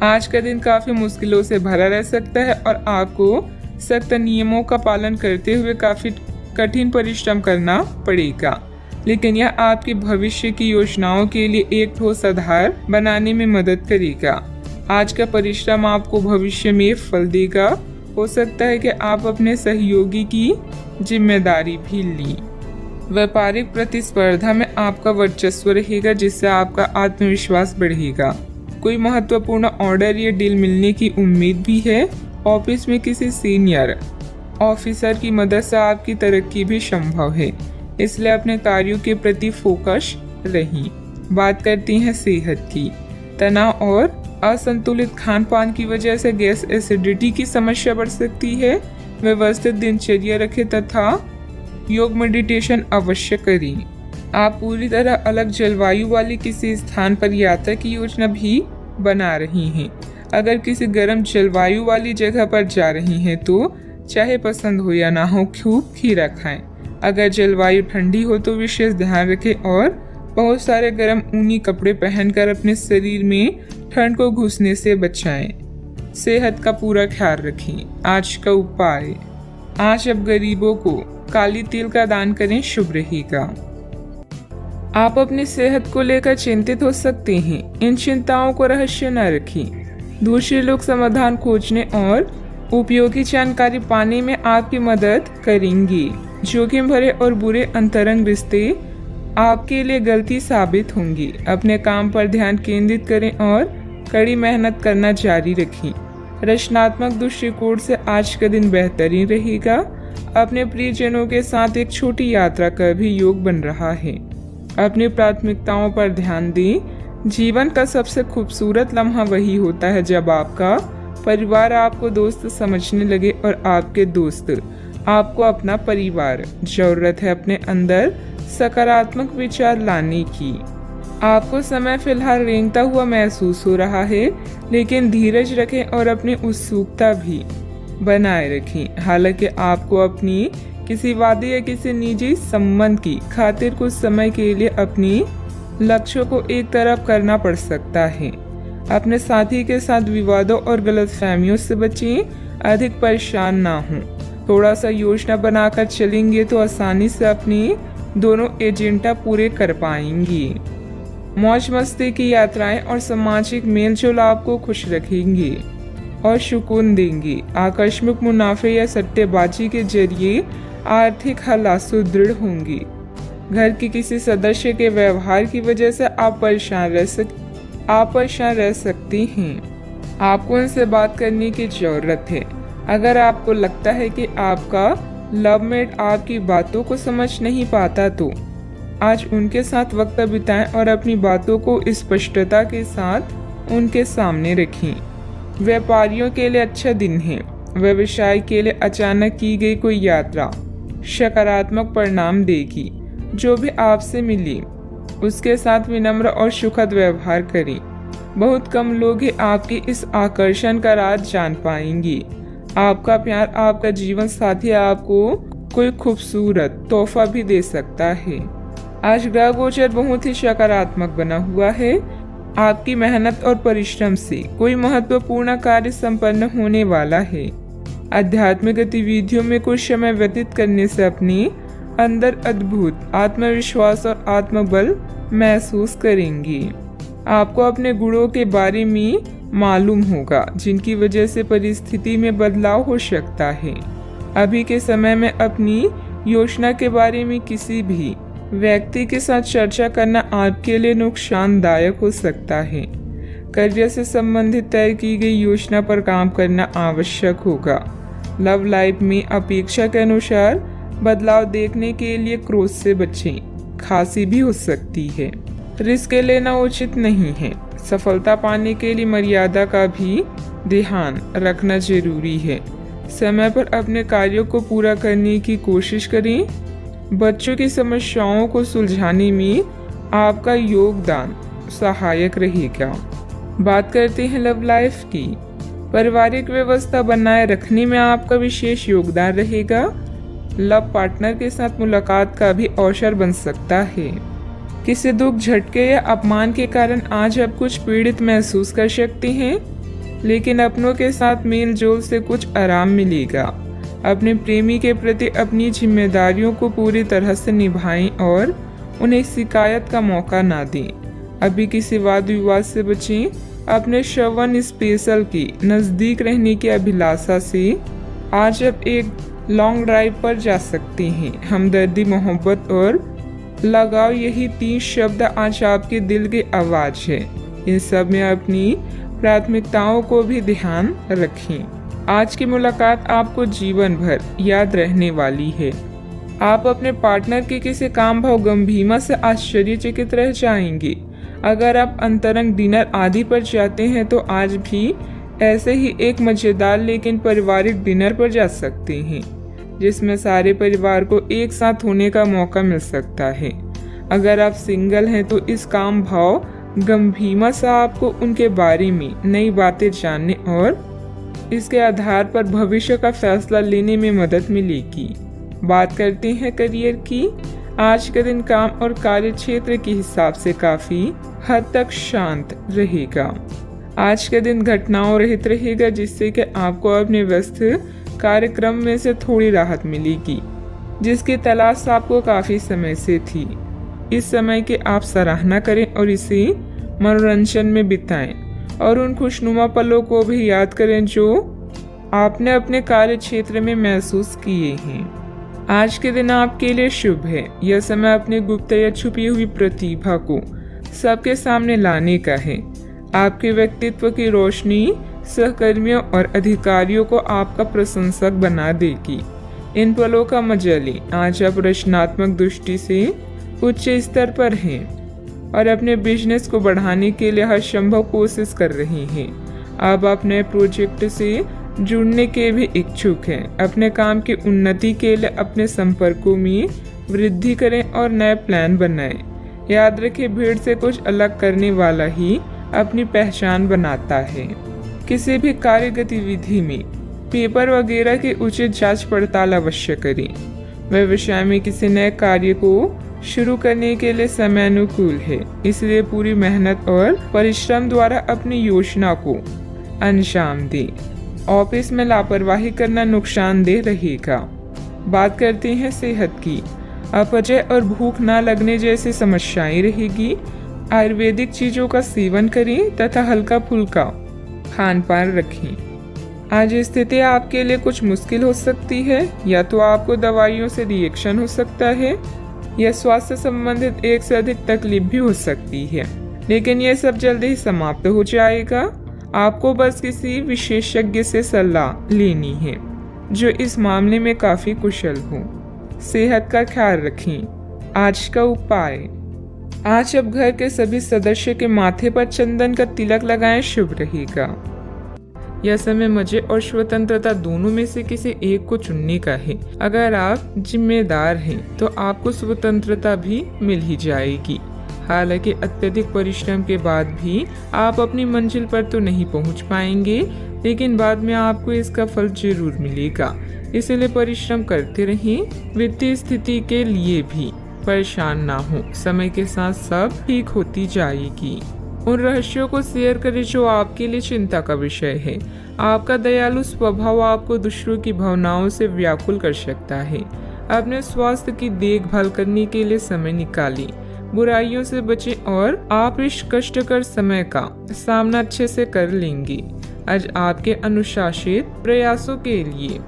आज का दिन काफी मुश्किलों से भरा रह सकता है और आपको सख्त नियमों का पालन करते हुए काफी कठिन परिश्रम करना पड़ेगा, लेकिन यह आपके भविष्य की योजनाओं के लिए एक ठोस आधार बनाने में मदद करेगा। आज का परिश्रम आपको भविष्य में फल देगा। हो सकता है कि आप अपने सहयोगी की जिम्मेदारी भी ली। व्यापारिक प्रतिस्पर्धा में आपका वर्चस्व रहेगा, जिससे आपका आत्मविश्वास बढ़ेगा। कोई महत्वपूर्ण ऑर्डर या डील मिलने की उम्मीद भी है। ऑफिस में किसी सीनियर ऑफिसर की मदद से आपकी तरक्की भी संभव है, इसलिए अपने कार्यों के प्रति फोकस रहिए। बात करते हैं सेहत की। तनाव और असंतुलित खान पान की वजह से गैस एसिडिटी की समस्या बढ़ सकती है। व्यवस्थित दिनचर्या रखें तथा योग मेडिटेशन अवश्य करें। आप पूरी तरह अलग जलवायु वाली किसी स्थान पर यात्रा की योजना भी बना रही हैं। अगर किसी गर्म जलवायु वाली जगह पर जा रही हैं तो चाहे पसंद हो या ना हो खूब खीरा खाएं। अगर जलवायु ठंडी हो तो विशेष ध्यान रखें और बहुत सारे गर्म ऊनी कपड़े पहनकर अपने शरीर में ठंड को घुसने से बचाएं। सेहत का पूरा ख्याल रखें। आज का उपाय, आज अब गरीबों को काली तिल का दान करें, शुभ रहेगा। आप अपनी सेहत को लेकर चिंतित हो सकते हैं। इन चिंताओं को रहस्य न रखें। दूसरे लोग समाधान खोजने और उपयोगी जानकारी पाने में आपकी मदद करेंगे। जोखिम भरे और बुरे अंतरंग रिश्ते आपके लिए गलती साबित होंगी। अपने काम पर ध्यान केंद्रित करें और कड़ी मेहनत करना जारी रखें। रचनात्मक दृष्टिकोण से आज का दिन बेहतरीन रहेगा। अपने प्रियजनों के साथ एक छोटी यात्रा का भी योग बन रहा है। अपनी प्राथमिकताओं पर ध्यान दें। जीवन का सबसे खूबसूरत लम्हा वही होता है जब आपका परिवार आपको दोस्त समझने लगे और आपके दोस्त आपको अपना परिवार। जरूरत है अपने अंदर सकारात्मक विचार लाने की। आपको समय फिलहाल रेंगता हुआ महसूस हो रहा है, लेकिन धीरज रखें और अपनी उत्सुकता भी बनाए रखें। हालांकि आपको अपनी किसी वादे या किसी निजी संबंध की खातिर कुछ समय के लिए अपनी लक्ष्यों को एक तरफ करना पड़ सकता है। अपने साथी के साथ विवादों और गलतफहमियों से बचें। अधिक परेशान ना हों। थोड़ा सा योजना बनाकर चलेंगे तो आसानी से अपनी दोनों एजेंडा पूरे कर पाएंगे। मौज मस्ती की यात्राएं और सामाजिक मेलजोल आपको खुश रखेंगे और सुकून देंगे। आकस्मिक मुनाफे या सट्टेबाजी के जरिए आर्थिक हालात सुदृढ़ होंगे। घर के किसी सदस्य के व्यवहार की वजह से आप परेशान रह सकते हैं। आपको उनसे बात करने की जरूरत है। अगर आपको लगता है कि आपका लवमेट आपकी बातों को समझ नहीं पाता तो आज उनके साथ वक्त बिताएं और अपनी बातों को स्पष्टता के साथ उनके सामने रखें। व्यापारियों के लिए अच्छा दिन है। व्यवसाय के लिए अचानक की गई कोई यात्रा सकारात्मक परिणाम देगी। जो भी आपसे मिले उसके साथ विनम्र और सुखद व्यवहार करें। बहुत कम लोग ही आपके इस आकर्षण का राज जान पाएंगे। आपका प्यार, आपका जीवन साथी आपको कोई खूबसूरत तोहफा भी दे सकता है। आज ग्रह गोचर बहुत ही सकारात्मक बना हुआ है। आपकी मेहनत और परिश्रम से कोई महत्वपूर्ण कार्य संपन्न होने वाला है। आध्यात्मिक गतिविधियों में कुछ समय व्यतीत करने से अपने अंदर अद्भुत आत्मविश्वास और आत्मबल महसूस करेंगे। आपको अपने गुणों के बारे में मालूम होगा जिनकी वजह से परिस्थिति में बदलाव हो सकता है। अभी के समय में अपनी योजना के बारे में किसी भी व्यक्ति के साथ चर्चा करना आपके लिए नुकसानदायक हो सकता है। करियर से संबंधित तय की गई योजना पर काम करना आवश्यक होगा। लव लाइफ में अपेक्षा के अनुसार बदलाव देखने के लिए क्रोध से बचें। खांसी भी हो सकती है। रिस्क लेना उचित नहीं है। सफलता पाने के लिए मर्यादा का भी ध्यान रखना जरूरी है। समय पर अपने कार्यों को पूरा करने की कोशिश करें। बच्चों की समस्याओं को सुलझाने में आपका योगदान सहायक रहेगा। बात करते हैं लव लाइफ की। पारिवारिक व्यवस्था बनाए रखने में आपका विशेष योगदान रहेगा। लव पार्टनर के साथ मुलाकात का भी अवसर बन सकता है। किसी दुख, झटके या अपमान के कारण आज आप कुछ पीड़ित महसूस कर सकते हैं, लेकिन अपनों के साथ मेल जोल से कुछ आराम मिलेगा। अपने प्रेमी के प्रति अपनी जिम्मेदारियों को पूरी तरह से निभाएं और उन्हें शिकायत का मौका ना दें। अभी किसी वाद विवाद से बचें। अपने श्रवण स्पेशल के नज़दीक रहने की अभिलाषा से आज आप एक लॉन्ग ड्राइव पर जा सकते हैं। हमदर्दी, मोहब्बत और लगाव, यही 3 शब्द आज आपके दिल की आवाज़ है। इन सब में अपनी प्राथमिकताओं को भी ध्यान रखें। आज की मुलाकात आपको जीवन भर याद रहने वाली है। आप अपने पार्टनर के किसी काम भाव गंभीरता से आश्चर्यचकित रह जाएंगे। अगर आप अंतरंग डिनर आदि पर जाते हैं तो आज भी ऐसे ही एक मजेदार लेकिन पारिवारिक डिनर पर जा सकते हैं, जिसमें सारे परिवार को एक साथ होने का मौका मिल सकता है। अगर आप सिंगल हैं तो इस काम भाव गंभीरता से आपको उनके बारे में नई बातें जानने और इसके आधार पर भविष्य का फैसला लेने में मदद मिलेगी। बात करते हैं करियर की। आज का दिन काम और कार्य क्षेत्र के हिसाब से काफी हद तक शांत रहेगा। आज का दिन घटनाओं रहित रहेगा, जिससे कि आपको अपने व्यस्त कार्यक्रम में से थोड़ी राहत मिलेगी, जिसकी तलाश आपको काफी समय से थी। इस समय की आप सराहना करें और इसे मनोरंजन में बिताएं और उन खुशनुमा पलों को भी याद करें जो आपने अपने कार्य क्षेत्र में महसूस किए हैं। आज के दिन आपके लिए शुभ है। यह समय अपनी गुप्त या छुपी हुई प्रतिभा को सबके सामने लाने का है। आपके व्यक्तित्व की रोशनी सहकर्मियों और अधिकारियों को आपका प्रशंसक बना देगी। इन पलों का मजा लें। आज आप रचनात्मक दृष्टि से उच्च स्तर पर हैं और अपने बिजनेस को बढ़ाने के लिए हर संभव कोशिश कर रहे हैं। आप अपने प्रोजेक्ट से जुड़ने के भी इच्छुक हैं। अपने काम की उन्नति के लिए अपने संपर्कों में वृद्धि करें और नए प्लान बनाएं। याद रखें, भीड़ से कुछ अलग करने वाला ही अपनी पहचान बनाता है। किसी भी कार्य गतिविधि में पेपर वगैरह की उचित जांच पड़ताल अवश्य करें। व्यवसाय में किसी नए कार्य को शुरू करने के लिए समय अनुकूल है, इसलिए पूरी मेहनत और परिश्रम द्वारा अपनी योजना को अंजाम दें। ऑफिस में लापरवाही करना नुकसानदेह रहेगा। बात करते हैं सेहत की। अपचय और भूख ना लगने जैसी समस्याएं रहेगी। आयुर्वेदिक चीजों का सेवन करें तथा हल्का फुल्का खान पान रखें। आज स्थिति आपके लिए कुछ मुश्किल हो सकती है, या तो आपको दवाइयों से रिएक्शन हो सकता है या स्वास्थ्य संबंधित एक से अधिक तकलीफ भी हो सकती है, लेकिन यह सब जल्दी ही समाप्त हो जाएगा। आपको बस किसी विशेषज्ञ से सलाह लेनी है जो इस मामले में काफी कुशल हो। सेहत का ख्याल रखें। आज का उपाय, आज अब घर के सभी सदस्य के माथे पर चंदन का तिलक लगाएं, शुभ रहेगा। यह समय मजे और स्वतंत्रता दोनों में से किसी एक को चुनने का है। अगर आप जिम्मेदार हैं तो आपको स्वतंत्रता भी मिल ही जाएगी। हालांकि अत्यधिक परिश्रम के बाद भी आप अपनी मंजिल पर तो नहीं पहुंच पाएंगे, लेकिन बाद में आपको इसका फल जरूर मिलेगा। इसलिए परिश्रम करते रहें। वित्तीय स्थिति के लिए भी परेशान ना हो। समय के साथ सब ठीक होती जाएगी। उन रहस्यों को शेयर करें जो आपके लिए चिंता का विषय है। आपका दयालु स्वभाव आपको दूसरों की भावनाओं से व्याकुल कर सकता है। अपने स्वास्थ्य की देखभाल करने के लिए समय निकालें, बुराइयों से बचें और आप इस कष्टकर समय का सामना अच्छे से कर लेंगे। आज आपके अनुशासित प्रयासों के लिए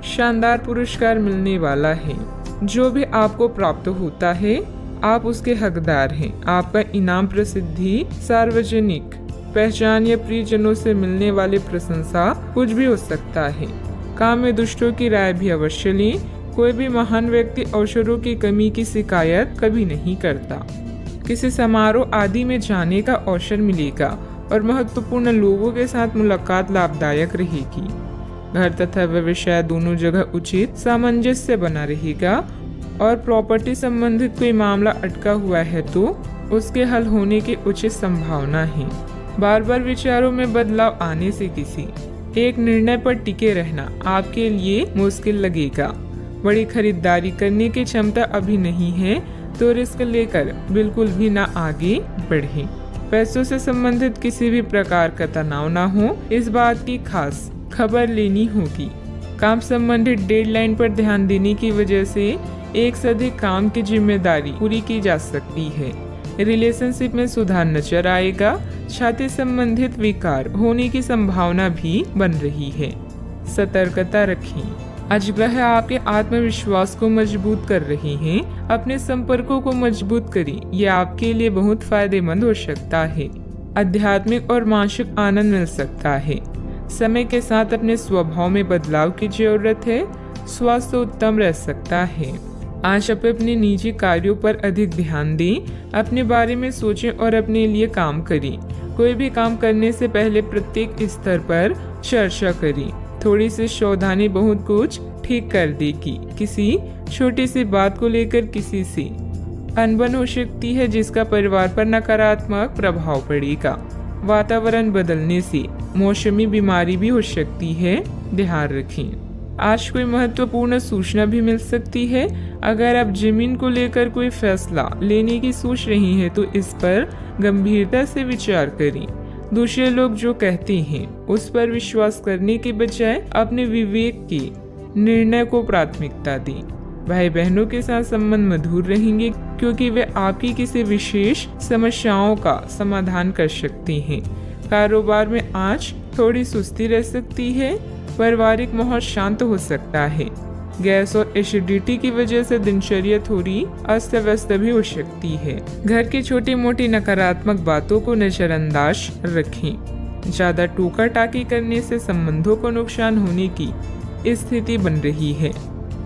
शानदार पुरस्कार मिलने वाला है। जो भी आपको प्राप्त होता है आप उसके हकदार हैं। आपका इनाम प्रसिद्धि, सार्वजनिक पहचान या प्रियजनों से मिलने वाली प्रशंसा कुछ भी हो सकता है। काम में दुष्टों की राय भी अवश्य लें। कोई भी महान व्यक्ति अवसरों की कमी की शिकायत कभी नहीं करता। किसी समारोह आदि में जाने का अवसर मिलेगा और महत्वपूर्ण लोगों के साथ मुलाकात लाभदायक रहेगी। घर तथा व्यवसाय दोनों जगह उचित सामंजस्य बना रहेगा और प्रॉपर्टी संबंधित कोई मामला अटका हुआ है तो उसके हल होने की उचित संभावना है। बार बार विचारों में बदलाव आने से किसी एक निर्णय पर टिके रहना आपके लिए मुश्किल लगेगा। बड़ी खरीदारी करने की क्षमता अभी नहीं है तो रिस्क लेकर बिल्कुल भी ना आगे बढ़ें। पैसों से संबंधित किसी भी प्रकार का तनाव ना हो, इस बात की खास खबर लेनी होगी। काम संबंधित डेडलाइन पर ध्यान देने की वजह से एक से अधिक काम की जिम्मेदारी पूरी की जा सकती है। रिलेशनशिप में सुधार नजर आएगा। छाती संबंधित विकार होने की संभावना भी बन रही है। सतर्कता रखें। आज ग्रह आपके आत्मविश्वास को मजबूत कर रहे हैं। अपने संपर्कों को मजबूत करें, यह आपके लिए बहुत फायदेमंद हो सकता है। आध्यात्मिक और मानसिक आनंद मिल सकता है। समय के साथ अपने स्वभाव में बदलाव की जरूरत है। स्वास्थ्य उत्तम रह सकता है। आज आप अपने निजी कार्यों पर अधिक ध्यान दें। अपने बारे में सोचें और अपने लिए काम करें। कोई भी काम करने से पहले प्रत्येक स्तर पर चर्चा करें। थोड़ी सी सावधानी बहुत कुछ ठीक कर देगी। किसी छोटी सी बात को लेकर किसी से अनबन हो सकती है जिसका परिवार पर नकारात्मक प्रभाव पड़ेगा। वातावरण बदलने से मौसमी बीमारी भी हो सकती है, ध्यान रखें। आज कोई महत्वपूर्ण सूचना भी मिल सकती है। अगर आप जमीन को लेकर कोई फैसला लेने की सोच रही हैं तो इस पर गंभीरता से विचार करें। दूसरे लोग जो कहते हैं उस पर विश्वास करने के बजाय अपने विवेक के निर्णय को प्राथमिकता दें। भाई बहनों के साथ संबंध मधुर रहेंगे क्योंकि वे आपकी किसी विशेष समस्याओं का समाधान कर सकते हैं। कारोबार में आज थोड़ी सुस्ती रह सकती है। पारिवारिक माहौल शांत हो सकता है। गैस और एसिडिटी की वजह से दिनचर्या थोड़ी अस्त व्यस्त भी हो सकती है। घर की छोटी मोटी नकारात्मक बातों को नजरअंदाज रखें। ज्यादा टोका टाकी करने से संबंधों को नुकसान होने की स्थिति बन रही है।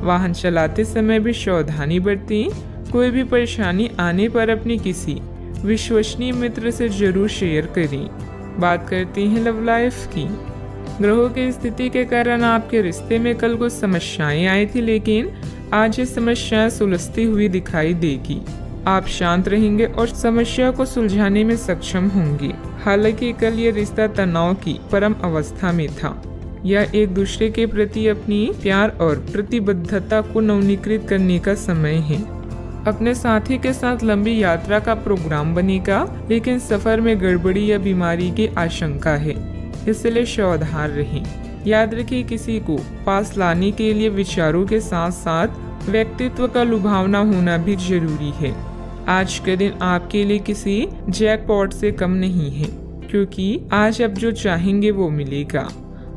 वाहन चलाते समय भी सावधानी बरतें। कोई भी परेशानी आने पर अपने किसी विश्वसनीय मित्र से जरूर शेयर करें। बात करते हैं लव लाइफ की। ग्रहों की स्थिति के कारण आपके रिश्ते में कल कुछ समस्याएं आई थी, लेकिन आज ये समस्याएं सुलझती हुई दिखाई देगी। आप शांत रहेंगे और समस्या को सुलझाने में सक्षम होंगे। हालांकि कल ये रिश्ता तनाव की परम अवस्था में था। यह एक दूसरे के प्रति अपनी प्यार और प्रतिबद्धता को नवीनीकृत करने का समय है। अपने साथी के साथ लंबी यात्रा का प्रोग्राम बनेगा, लेकिन सफर में गड़बड़ी या बीमारी की आशंका है, इसलिए सावधान रहें। याद रखिए, किसी को पास लाने के लिए विचारों के साथ साथ व्यक्तित्व का लुभावना होना भी जरूरी है। आज का दिन आपके लिए किसी जैकपॉट से कम नहीं है, क्योंकि आज आप जो चाहेंगे वो मिलेगा।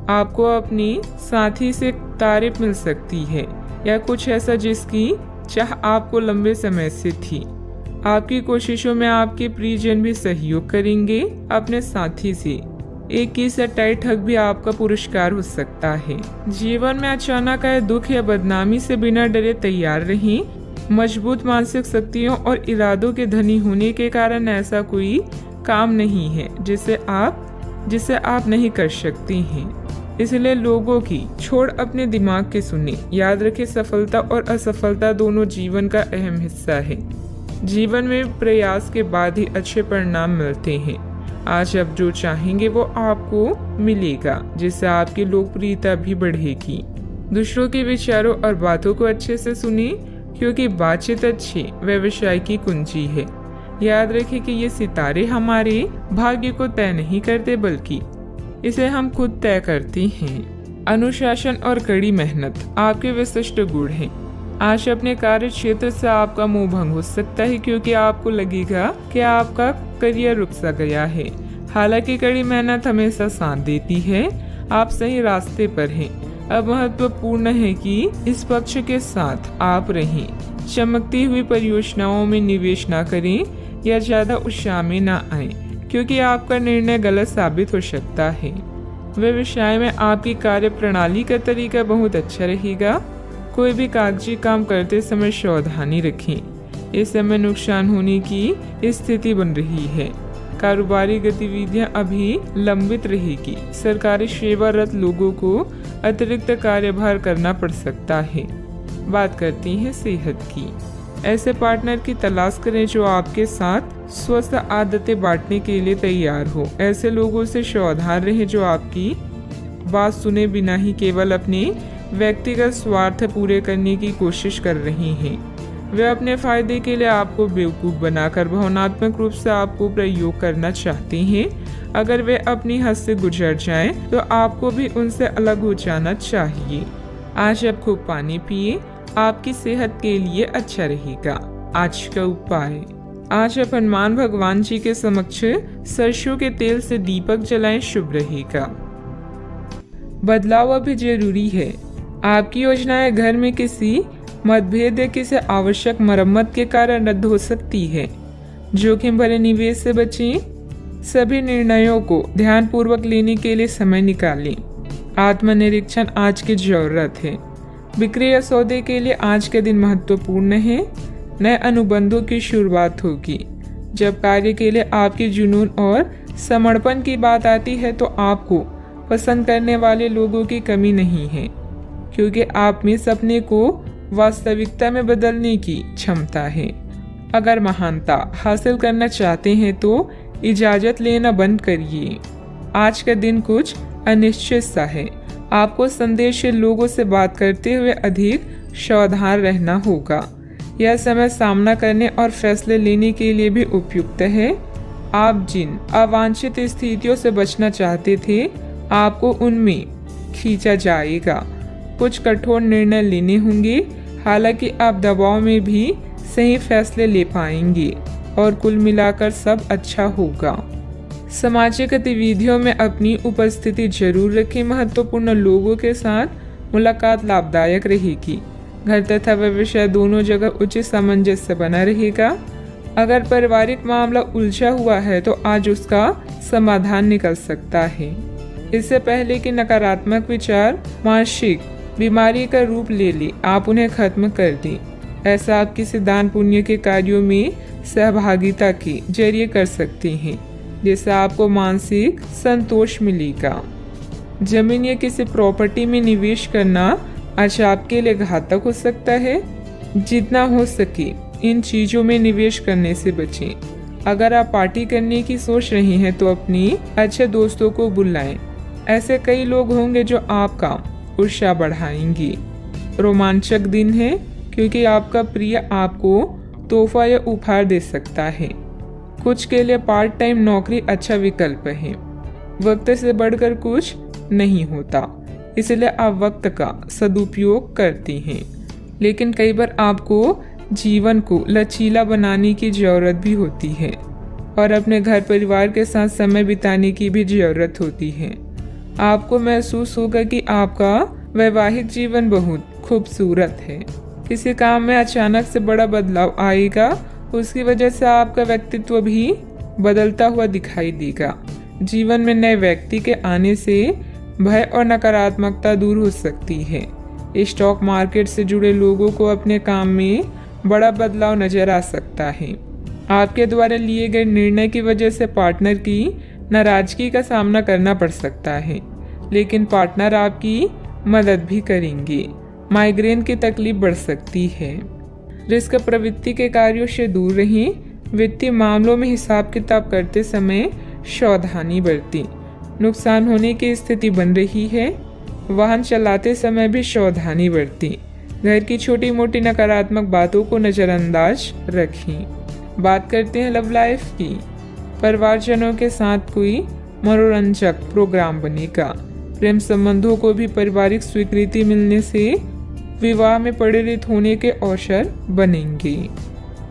आपको अपनी साथी से तारीफ मिल सकती है या कुछ ऐसा जिसकी चाह आपको लंबे समय से थी। आपकी कोशिशों में आपके प्रियजन भी सहयोग करेंगे। अपने साथी से एक की टाइट हक भी आपका पुरस्कार हो सकता है। जीवन में अचानक आए दुख या बदनामी से बिना डरे तैयार रहें। मजबूत मानसिक शक्तियों और इरादों के धनी होने के कारण ऐसा कोई काम नहीं है जिसे आप नहीं कर सकते हैं। इसलिए लोगों की छोड़ अपने दिमाग के सुने। याद रखें, सफलता और असफलता दोनों जीवन का अहम हिस्सा है। जीवन में प्रयास के बाद ही अच्छे परिणाम मिलते हैं। आज आप जो चाहेंगे वो आपको मिलेगा, जिससे आपकी लोकप्रियता भी बढ़ेगी। दूसरों के विचारों और बातों को अच्छे से सुनिए, क्योंकि बातचीत अच्छे व्यवसाय की कुंजी है। याद रखें कि ये सितारे हमारे भाग्य को तय नहीं करते, बल्कि इसे हम खुद तय करते हैं। अनुशासन और कड़ी मेहनत आपके विशिष्ट गुण हैं। आज अपने कार्य क्षेत्र से आपका मोह भंग हो सकता है, क्योंकि आपको लगेगा कि आपका करियर रुक सा गया है। हालांकि कड़ी मेहनत हमेशा साथ देती है, आप सही रास्ते पर हैं। अब महत्वपूर्ण है कि इस पक्ष के साथ आप रहें। चमकती हुई परियोजनाओं में निवेश न करें या ज्यादा उत्साह में न आए, क्योंकि आपका निर्णय गलत साबित हो सकता है। व्यवसाय में आपकी कार्य प्रणाली का तरीका बहुत अच्छा रहेगा। कोई भी कागजी काम करते समय सावधानी रखें। इस समय नुकसान होने की स्थिति बन रही है। कारोबारी गतिविधियां अभी लंबित रहेगी। सरकारी सेवारत लोगों को अतिरिक्त कार्यभार करना पड़ सकता है। बात करते हैं सेहत की। ऐसे पार्टनर की तलाश करें जो आपके साथ स्वस्थ आदतें बांटने के लिए तैयार हो। ऐसे लोगों से सावधान रहें जो आपकी बात सुने बिना ही केवल अपने व्यक्तिगत स्वार्थ पूरे करने की कोशिश कर रहे हैं। वे अपने फायदे के लिए आपको बेवकूफ़ बनाकर भावनात्मक रूप से आपको प्रयोग करना चाहते हैं। अगर वे अपनी हद से गुजर जाएं, तो आपको भी उनसे अलग हो जाना चाहिए। आज आप खूब पानी पिए, आपकी सेहत के लिए अच्छा रहेगा। आज का उपाय, आज आप हनुमान भगवान जी के समक्ष सरसों के तेल से दीपक जलाएं, शुभ रहेगा। बदलाव अभी जरूरी है। आपकी योजनाएं घर में किसी मतभेद या किसी आवश्यक मरम्मत के कारण रद्द हो सकती है। जोखिम भरे निवेश से बचें। सभी निर्णयों को ध्यानपूर्वक लेने के लिए समय निकालें। आत्मनिरीक्षण आज की जरूरत है। बिक्री या सौदे के लिए आज के दिन महत्वपूर्ण है। नए अनुबंधों की शुरुआत होगी। जब कार्य के लिए आपके जुनून और समर्पण की बात आती है, तो आपको पसंद करने वाले लोगों की कमी नहीं है, क्योंकि आप में सपने को वास्तविकता में बदलने की क्षमता है। अगर महानता हासिल करना चाहते हैं तो इजाजत लेना बंद करिए। आज का दिन कुछ अनिश्चित सा है। आपको संदेहशील लोगों से बात करते हुए अधिक सावधान रहना होगा। यह समय सामना करने और फैसले लेने के लिए भी उपयुक्त है। आप जिन अवांछित स्थितियों से बचना चाहते थे, आपको उनमें खींचा जाएगा। कुछ कठोर निर्णय लेने होंगे, हालांकि आप दबाव में भी सही फैसले ले पाएंगे और कुल मिलाकर सब अच्छा होगा। सामाजिक गतिविधियों में अपनी उपस्थिति जरूर रखें। महत्वपूर्ण लोगों के साथ मुलाकात लाभदायक रहेगी। घर तथा व्यवसाय दोनों जगह उचित सामंजस्य बना रहेगा। अगर पारिवारिक मामला उलझा हुआ है तो आज उसका समाधान निकल सकता है। इससे पहले कि नकारात्मक विचार मानसिक बीमारी का रूप ले ले, आप उन्हें खत्म कर दें। ऐसा आप किसी दान पुण्य के कार्यों में सहभागिता के जरिए कर सकते हैं, जिससे आपको मानसिक संतोष मिलेगा। जमीन या किसी प्रॉपर्टी में निवेश करना आज आपके लिए घातक हो सकता है। जितना हो सके इन चीजों में निवेश करने से बचें। अगर आप पार्टी करने की सोच रहे हैं तो अपनी अच्छे दोस्तों को बुलाएं। ऐसे कई लोग होंगे जो आपका उत्साह बढ़ाएंगे। रोमांचक दिन है, क्योंकि आपका प्रिय आपको तोहफा या उपहार दे सकता है। कुछ के लिए पार्ट टाइम नौकरी अच्छा विकल्प है। वक्त से बढ़कर कुछ नहीं होता, इसलिए आप वक्त का सदुपयोग करते हैं। लेकिन कई बार आपको जीवन को लचीला बनाने की जरूरत भी होती है और अपने घर परिवार के साथ समय बिताने की भी जरूरत होती है। आपको महसूस होगा कि आपका वैवाहिक जीवन बहुत खूबसूरत है। किसी काम में अचानक से बड़ा बदलाव आएगा, उसकी वजह से आपका व्यक्तित्व भी बदलता हुआ दिखाई देगा। जीवन में नए व्यक्ति के आने से भय और नकारात्मकता दूर हो सकती है। स्टॉक मार्केट से जुड़े लोगों को अपने काम में बड़ा बदलाव नजर आ सकता है। आपके द्वारा लिए गए निर्णय की वजह से पार्टनर की नाराजगी का सामना करना पड़ सकता है, लेकिन पार्टनर आपकी मदद भी करेंगे। माइग्रेन की तकलीफ बढ़ सकती है। रिस्क प्रवृत्ति के कार्यों से दूर रहें। वित्तीय मामलों में हिसाब किताब करते समय सावधानी बरतें। नुकसान होने की स्थिति बन रही है। वाहन चलाते समय भी सावधानी बरतें। घर की छोटी मोटी नकारात्मक बातों को नज़रअंदाज रखें। बात करते हैं लव लाइफ की। परिवारजनों के साथ कोई मनोरंजक प्रोग्राम बनेगा। प्रेम संबंधों को भी पारिवारिक स्वीकृति मिलने से विवाह में परिणत होने के अवसर बनेंगे।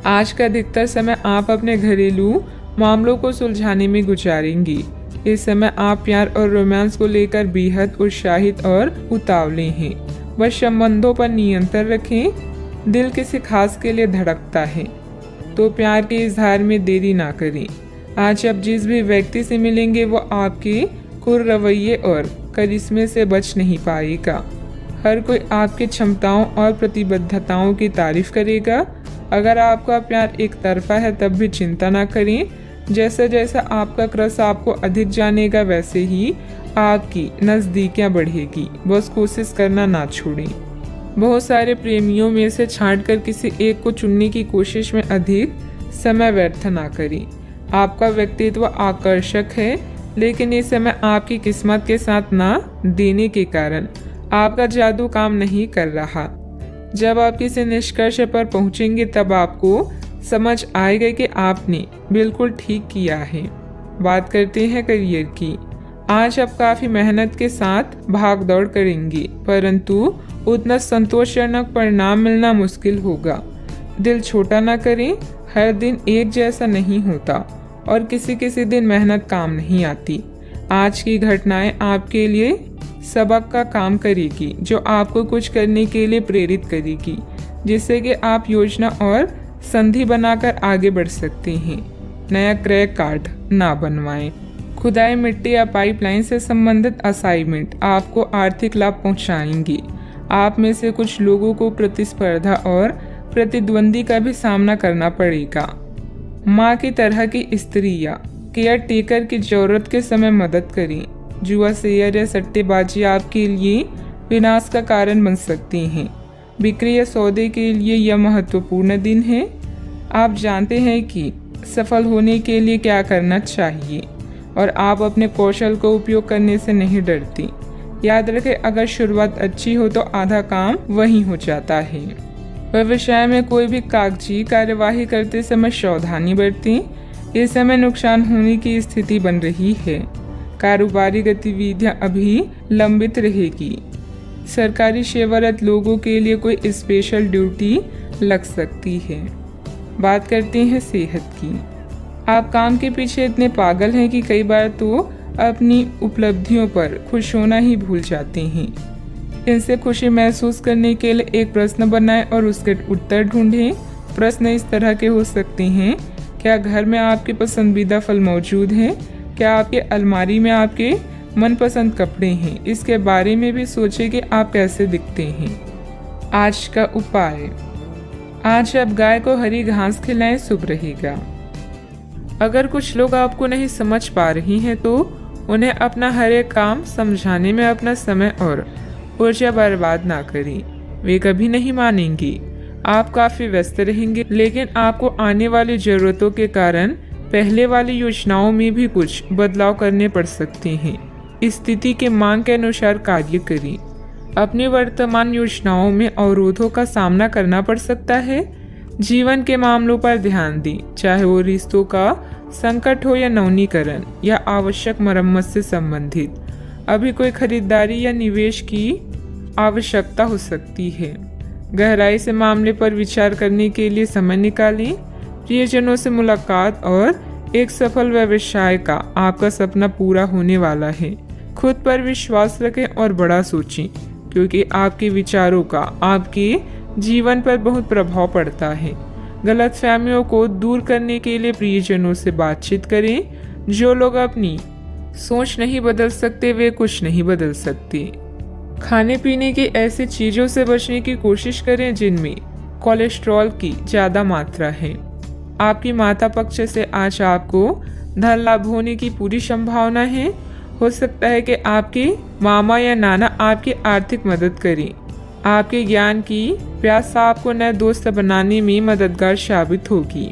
आज का अधिकतर समय आप अपने घरेलू मामलों को सुलझाने में गुजारेंगी। इस समय आप प्यार और रोमांस को लेकर बेहद उत्साहित और उतावले हैं। बस संबंधों पर नियंत्रण रखें। दिल किसी खास के लिए धड़कता है तो प्यार के इजहार में देरी ना करें। आज आप जिस भी व्यक्ति से मिलेंगे वो आपके कुर रवैये और करिश्मे से बच नहीं पाएगा। हर कोई आपकी क्षमताओं और प्रतिबद्धताओं की तारीफ करेगा। अगर आपका प्यार एक तरफा है तब भी चिंता ना करें। जैसा जैसा आपका क्रश आपको अधिक जानेगा वैसे ही आपकी नज़दीकियाँ बढ़ेगी। बस कोशिश करना ना छोड़ें। बहुत सारे प्रेमियों में से छांटकर किसी एक को चुनने की कोशिश में अधिक समय व्यर्थ ना करें। आपका व्यक्तित्व आकर्षक है, लेकिन इस समय आपकी किस्मत के साथ ना देने के कारण आपका जादू काम नहीं कर रहा। जब आप किसी निष्कर्ष पर पहुंचेंगे तब आपको समझ आएगा कि आपने बिल्कुल ठीक किया है। बात करते हैं करियर की। आज आप काफ़ी मेहनत के साथ भाग दौड़ करेंगे, परंतु उतना संतोषजनक परिणाम मिलना मुश्किल होगा। दिल छोटा ना करें। हर दिन एक जैसा नहीं होता और किसी किसी दिन मेहनत काम नहीं आती। आज की घटनाएं आपके लिए सबक का काम करेगी, जो आपको कुछ करने के लिए प्रेरित करेगी, जिससे कि आप योजना और संधि बनाकर आगे बढ़ सकते हैं। नया क्रैक कार्ड ना बनवाएं। खुदाई मिट्टी या पाइपलाइन से संबंधित असाइनमेंट आपको आर्थिक लाभ पहुंचाएंगे। आप में से कुछ लोगों को प्रतिस्पर्धा और प्रतिद्वंदी का भी सामना करना पड़ेगा। माँ की तरह की स्त्री या केयर टेकर की जरूरत के समय मदद करें। जुआ, शेयर या सट्टेबाजी आपके लिए विनाश का कारण बन सकती हैं। बिक्री या सौदे के लिए यह महत्वपूर्ण दिन है। आप जानते हैं कि सफल होने के लिए क्या करना चाहिए और आप अपने कौशल को उपयोग करने से नहीं डरती। याद रखें, अगर शुरुआत अच्छी हो तो आधा काम वहीं हो जाता है। व्यवसाय में कोई भी कागजी कार्यवाही करते समय सावधानी बरतें। इस समय नुकसान होने की स्थिति बन रही है। कारोबारी गतिविधियां अभी लंबित रहेगी। सरकारी सेवारत लोगों के लिए कोई स्पेशल ड्यूटी लग सकती है। बात करते हैं सेहत की। आप काम के पीछे इतने पागल हैं कि कई बार तो अपनी उपलब्धियों पर खुश होना ही भूल जाते हैं। इनसे खुशी महसूस करने के लिए एक प्रश्न बनाएं और उसके उत्तर ढूंढें। प्रश्न इस तरह के हो सकते हैं: क्या घर में आपके पसंदीदा फल मौजूद हैं? क्या आपके अलमारी में आपके मनपसंद कपड़े हैं? इसके बारे में भी सोचें कि आप कैसे दिखते हैं। आज का उपाय: आज आप गाय को हरी घास खिलाएं, शुभ रहेगा। अगर कुछ लोग आपको नहीं समझ पा रही हैं तो उन्हें अपना हर एक काम समझाने में अपना समय और ऊर्जा बर्बाद ना करें। वे कभी नहीं मानेंगी। आप काफ़ी व्यस्त रहेंगे, लेकिन आपको आने वाली ज़रूरतों के कारण पहले वाली योजनाओं में भी कुछ बदलाव करने पड़ सकते हैं। स्थिति के मांग के अनुसार कार्य करें। अपनी वर्तमान योजनाओं में अवरोधों का सामना करना पड़ सकता है। जीवन के मामलों पर ध्यान दें, चाहे वो रिश्तों का संकट हो या नवीनीकरण या आवश्यक मरम्मत से संबंधित। अभी कोई खरीदारी या निवेश की आवश्यकता हो सकती है। गहराई से मामले पर विचार करने के लिए समय निकालें। प्रियजनों से मुलाकात और एक सफल व्यवसाय का आपका सपना पूरा होने वाला है। खुद पर विश्वास रखें और बड़ा सोचें, क्योंकि आपके विचारों का आपके जीवन पर बहुत प्रभाव पड़ता है। गलतफहमियों को दूर करने के लिए प्रियजनों से बातचीत करें। जो लोग अपनी सोच नहीं बदल सकते वे कुछ नहीं बदल सकते। खाने पीने की ऐसी चीज़ों से बचने की कोशिश करें जिनमें कोलेस्ट्रॉल की ज़्यादा मात्रा है। आपकी माता पक्ष से आज आपको धन लाभ होने की पूरी संभावना है। हो सकता है कि आपके मामा या नाना आपकी आर्थिक मदद करें। आपके ज्ञान की प्यास आपको नए दोस्त बनाने में मददगार साबित होगी।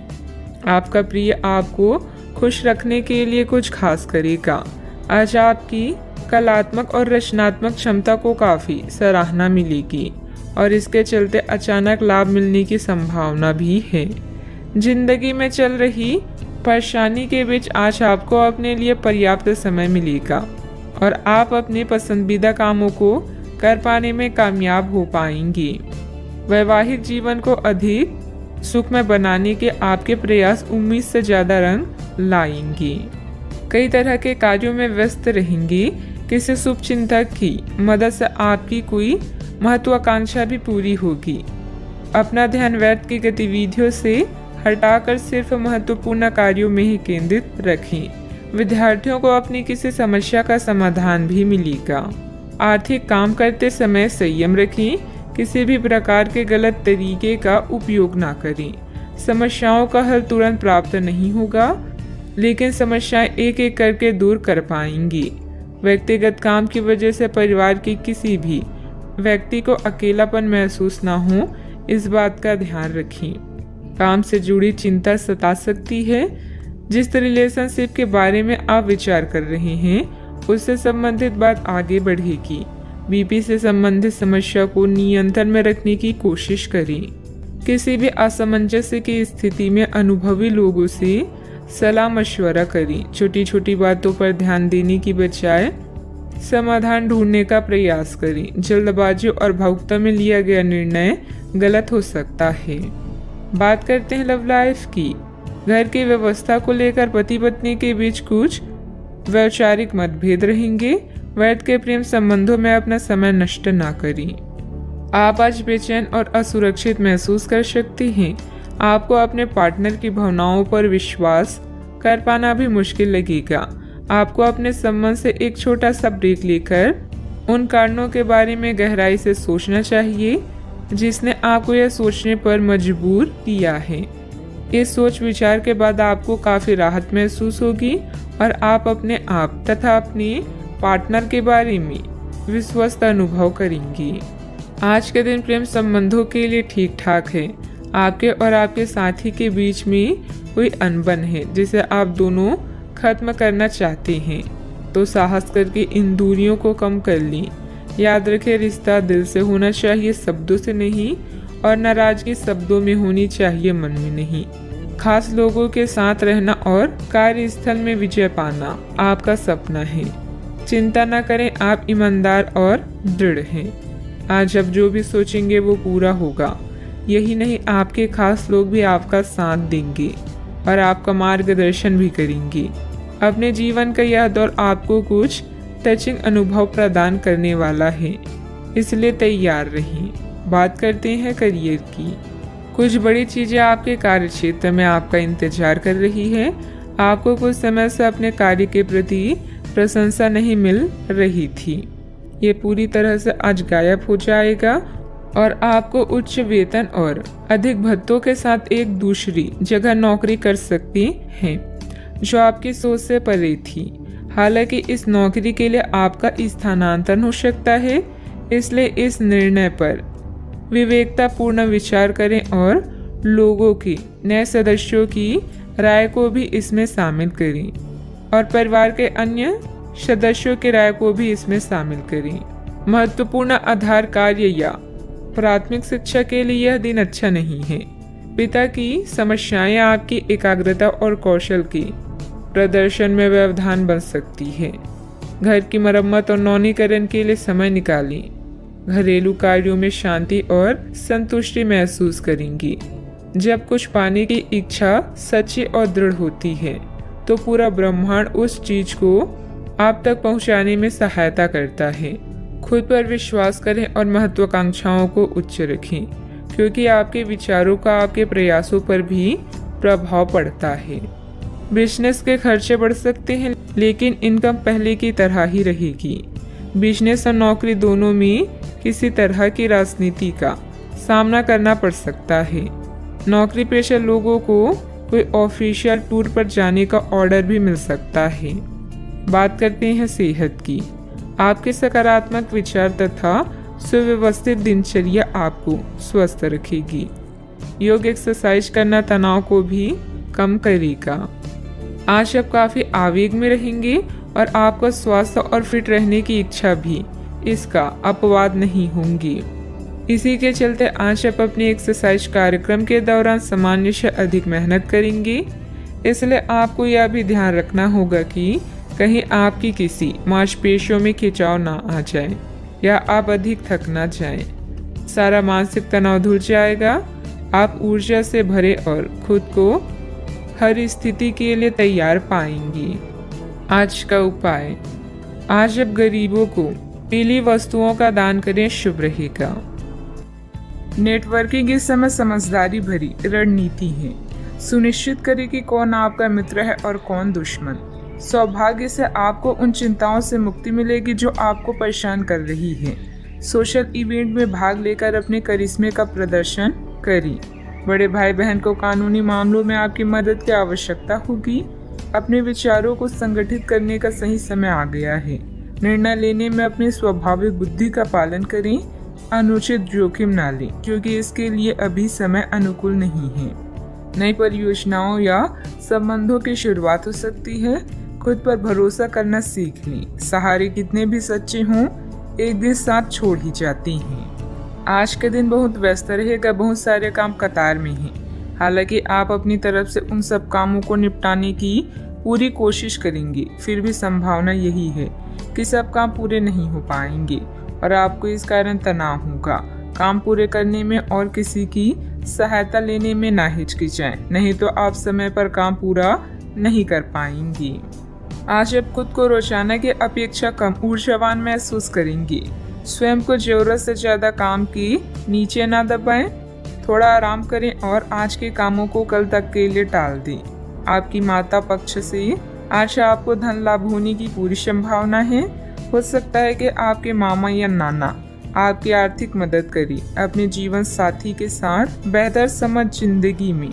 आपका प्रिय आपको खुश रखने के लिए कुछ खास करेगा। आज आपकी कलात्मक और रचनात्मक क्षमता को काफ़ी सराहना मिलेगी और इसके चलते अचानक लाभ मिलने की संभावना भी है। जिंदगी में चल रही परेशानी के बीच आज आपको अपने लिए पर्याप्त समय मिलेगा और आप अपने पसंदीदा कामों को कर पाने में कामयाब हो पाएंगे। वैवाहिक जीवन को अधिक सुखमय बनाने के आपके प्रयास उम्मीद से ज़्यादा रंग लाएंगे। कई तरह के कार्यों में व्यस्त रहेंगे। किसी शुभ चिंतक की मदद से आपकी कोई महत्वाकांक्षा भी पूरी होगी। अपना ध्यान व्यर्थ की गतिविधियों से हटाकर सिर्फ महत्वपूर्ण कार्यों में ही केंद्रित रखें। विद्यार्थियों को अपनी किसी समस्या का समाधान भी मिलेगा। आर्थिक काम करते समय संयम रखें। किसी भी प्रकार के गलत तरीके का उपयोग ना करें। समस्याओं का हल तुरंत प्राप्त नहीं होगा, लेकिन समस्याएं एक एक करके दूर कर पाएंगी। व्यक्तिगत काम की वजह से परिवार के किसी भी व्यक्ति को अकेलापन महसूस ना हो, इस बात का ध्यान रखें। काम से जुड़ी चिंता सता सकती है। जिस रिलेशनशिप के बारे में आप विचार कर रहे हैं, उससे संबंधित बात आगे बढ़ेगी। बीपी से संबंधित समस्या को नियंत्रण में रखने की कोशिश करें। किसी भी असमंजस्य की स्थिति में अनुभवी लोगों से सलाह मशवरा करें। छोटी छोटी बातों पर ध्यान देने की बजाय समाधान ढूंढने का प्रयास करें। जल्दबाजी और भावुकता में लिया गया निर्णय गलत हो सकता है। बात करते हैं लव लाइफ की। घर की व्यवस्था को लेकर पति पत्नी के बीच कुछ वैचारिक मतभेद रहेंगे। व्यर्थ के प्रेम संबंधों में अपना समय नष्ट ना करें। आप आज बेचैन और असुरक्षित महसूस कर सकते हैं। आपको अपने पार्टनर की भावनाओं पर विश्वास कर पाना भी मुश्किल लगेगा। आपको अपने संबंध से एक छोटा सा ब्रेक लेकर उन कारणों के बारे में गहराई से सोचना चाहिए जिसने आपको यह सोचने पर मजबूर किया है। इस सोच विचार के बाद आपको काफी राहत महसूस होगी और आप अपने आप तथा अपने पार्टनर के बारे में विश्वस्त अनुभव करेंगी। आज के दिन प्रेम संबंधों के लिए ठीक ठाक है। आपके और आपके साथी के बीच में कोई अनबन है जिसे आप दोनों खत्म करना चाहते हैं, तो साहस करके इन दूरियों को कम कर लें। याद रखें, रिश्ता दिल से होना चाहिए, शब्दों से नहीं, और नाराजगी शब्दों में होनी चाहिए, मन में नहीं। खास लोगों के साथ रहना और कार्यस्थल में विजय पाना आपका सपना है। चिंता न करें, आप ईमानदार और दृढ़ हैं। आज अब जो भी सोचेंगे वो पूरा होगा। यही नहीं, आपके खास लोग भी आपका साथ देंगे और आपका मार्गदर्शन भी करेंगे। अपने जीवन का यह दौर आपको कुछ टचिंग अनुभव प्रदान करने वाला है, इसलिए तैयार रहिए। बात करते हैं करियर की। कुछ बड़ी चीजें आपके कार्य क्षेत्र में आपका इंतजार कर रही है। आपको कुछ समय से अपने कार्य के प्रति प्रशंसा नहीं मिल रही थी, ये पूरी तरह से आज गायब हो जाएगा और आपको उच्च वेतन और अधिक भत्तों के साथ एक दूसरी जगह नौकरी कर सकती हैं जो आपकी सोच से परे थी। हालांकि इस नौकरी के लिए आपका स्थानांतरण हो सकता है, इसलिए इस निर्णय पर विवेकतापूर्ण विचार करें और लोगों की नए सदस्यों की राय को भी इसमें शामिल करें और परिवार के अन्य सदस्यों की राय को भी इसमें शामिल करें। महत्वपूर्ण आधार कार्य या प्राथमिक शिक्षा के लिए यह दिन अच्छा नहीं है। पिता की समस्याएं आपकी एकाग्रता और कौशल के प्रदर्शन में व्यवधान बन सकती है। घर की मरम्मत और नवीनीकरण के लिए समय निकालें। घरेलू कार्यों में शांति और संतुष्टि महसूस करेंगी। जब कुछ पाने की इच्छा सच्ची और दृढ़ होती है तो पूरा ब्रह्मांड उस चीज को आप तक पहुंचाने में सहायता करता है। खुद पर विश्वास करें और महत्वाकांक्षाओं को उच्च रखें, क्योंकि आपके विचारों का आपके प्रयासों पर भी प्रभाव पड़ता है। बिजनेस के खर्चे बढ़ सकते हैं, लेकिन इनकम पहले की तरह ही रहेगी। बिजनेस और नौकरी दोनों में किसी तरह की राजनीति का सामना करना पड़ सकता है। नौकरी पेशा लोगों को कोई ऑफिशियल टूर पर जाने का ऑर्डर भी मिल सकता है। बात करते हैं सेहत की। आपके सकारात्मक विचार तथा सुव्यवस्थित दिनचर्या आपको स्वस्थ रखेगी। योग एक्सरसाइज करना तनाव को भी कम करेगा। आज आप काफी आवेग में रहेंगे और आपका स्वास्थ्य और फिट रहने की इच्छा भी इसका अपवाद नहीं होंगी। इसी के चलते आज आप अपनी एक्सरसाइज कार्यक्रम के दौरान सामान्य से अधिक मेहनत करेंगी। इसलिए आपको यह भी ध्यान रखना होगा कि कहीं आपकी किसी मांसपेशियों में खिंचाव ना आ जाए या आप अधिक थक ना जाए। सारा मानसिक तनाव धुल जाएगा। आप ऊर्जा से भरे और खुद को हर स्थिति के लिए तैयार पाएंगी। आज का उपाय, आज आप गरीबों को पीली वस्तुओं का दान करें, शुभ रहेगा। नेटवर्किंग इस समय समझदारी भरी रणनीति है। सुनिश्चित करें कि कौन आपका मित्र है और कौन दुश्मन। सौभाग्य से आपको उन चिंताओं से मुक्ति मिलेगी जो आपको परेशान कर रही है। सोशल इवेंट में भाग लेकर अपने करिश्मे का प्रदर्शन करें। बड़े भाई बहन को कानूनी मामलों में आपकी मदद की आवश्यकता होगी। अपने विचारों को संगठित करने का सही समय आ गया है। निर्णय लेने में अपनी स्वाभाविक बुद्धि का पालन करें। अनुचित जोखिम ना लें क्योंकि इसके लिए अभी समय अनुकूल नहीं है। नई परियोजनाओं या संबंधों की शुरुआत हो सकती है। खुद पर भरोसा करना सीख लें। सहारे कितने भी सच्चे हों, एक दिन साथ छोड़ ही जाते हैं। आज के दिन बहुत व्यस्त रहेगा। बहुत सारे काम कतार में हैं। हालांकि आप अपनी तरफ से उन सब कामों को निपटाने की पूरी कोशिश करेंगे, फिर भी संभावना यही है कि सब काम पूरे नहीं हो पाएंगे और आपको इस कारण तनाव होगा। काम पूरे करने में और किसी की सहायता लेने में ना हिचकिचाएं, नहीं तो आप समय पर काम पूरा नहीं कर पाएंगी। आज आप खुद को रोजाना की अपेक्षा कम ऊर्जावान महसूस करेंगी। स्वयं को जरूरत से ज्यादा काम की नीचे ना दबाएं। थोड़ा आराम करें और आज के कामों को कल तक के लिए टाल दें। आपकी माता पक्ष से आज आपको धन लाभ होने की पूरी संभावना है। हो सकता है कि आपके मामा या नाना आपकी आर्थिक मदद करें। अपने जीवन साथी के साथ बेहतर समझ जिंदगी में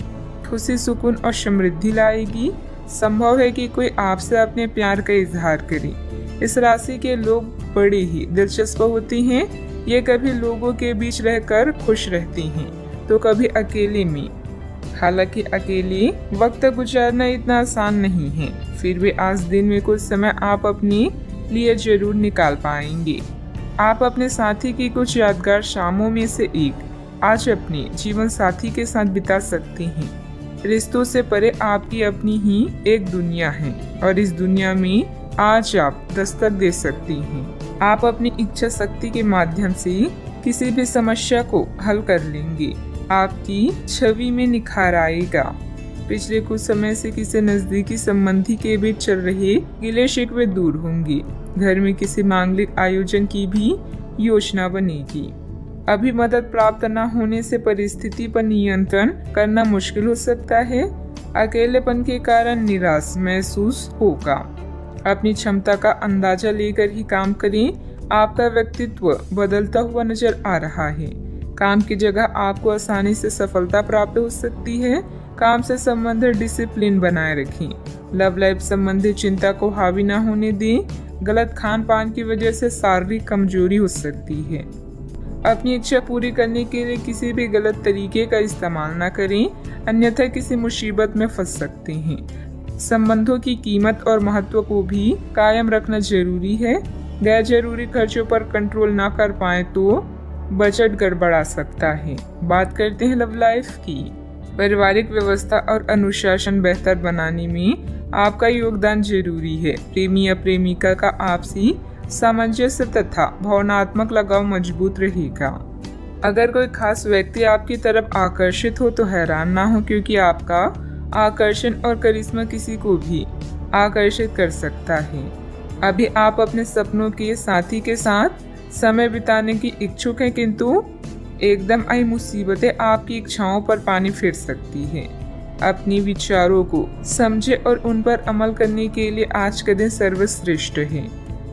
खुशी, सुकून और समृद्धि लाएगी। संभव है कि कोई आपसे अपने प्यार का इजहार करे। इस राशि के लोग बड़े ही दिलचस्प होते हैं। ये कभी लोगों के बीच रहकर खुश रहते हैं तो कभी अकेले में। हालांकि अकेले वक्त गुजारना इतना आसान नहीं है, फिर भी आज दिन में कुछ समय आप अपने लिए जरूर निकाल पाएंगे। आप अपने साथी की कुछ यादगार शामों में से एक आज अपने जीवन साथी के साथ बिता सकते हैं। रिश्तों से परे आपकी अपनी ही एक दुनिया है और इस दुनिया में आज आप दस्तक दे सकती हैं। आप अपनी इच्छा शक्ति के माध्यम से किसी भी समस्या को हल कर लेंगे। आपकी छवि में निखार आएगा। पिछले कुछ समय से किसी नजदीकी संबंधी के बीच चल रहे गिले शिकवे दूर होंगे। घर में किसी मांगलिक आयोजन की भी योजना बनेगी। अभी मदद प्राप्त न होने से परिस्थिति पर नियंत्रण करना मुश्किल हो सकता है। अकेलेपन के कारण निराश महसूस होगा। अपनी क्षमता का अंदाजा लेकर ही काम करें। आपका व्यक्तित्व बदलता हुआ नजर आ रहा है। काम की जगह आपको आसानी से सफलता प्राप्त हो सकती है। काम से संबंधित डिसिप्लिन बनाए रखें। लव लाइफ संबंधी चिंता को हावी न होने दें। गलत खान पान की वजह से शारीरिक कमजोरी हो सकती है। अपनी इच्छा पूरी करने के लिए किसी भी गलत तरीके का इस्तेमाल न करें, अन्यथा किसी मुसीबत में फंस सकते हैं। संबंधों की कीमत और महत्व को भी कायम रखना जरूरी है। गैर जरूरी खर्चों पर कंट्रोल ना कर पाए तो बजट गड़बड़ा सकता है। बात करते हैं लव लाइफ की। पारिवारिक व्यवस्था और अनुशासन बेहतर बनाने में आपका योगदान जरूरी है। प्रेमी या प्रेमिका का आपसी सामंजस्य तथा भावनात्मक लगाव मजबूत रहेगा। अगर कोई खास व्यक्ति आपकी तरफ आकर्षित हो तो हैरान ना हो, क्योंकि आपका आकर्षण और करिश्मा किसी को भी आकर्षित कर सकता है। अभी आप अपने सपनों के साथी के साथ समय बिताने की इच्छुक हैं, किंतु एकदम आई मुसीबतें आपकी इच्छाओं पर पानी फेर सकती है। अपने विचारों को समझे और उन पर अमल करने के लिए आज का दिन सर्वश्रेष्ठ है।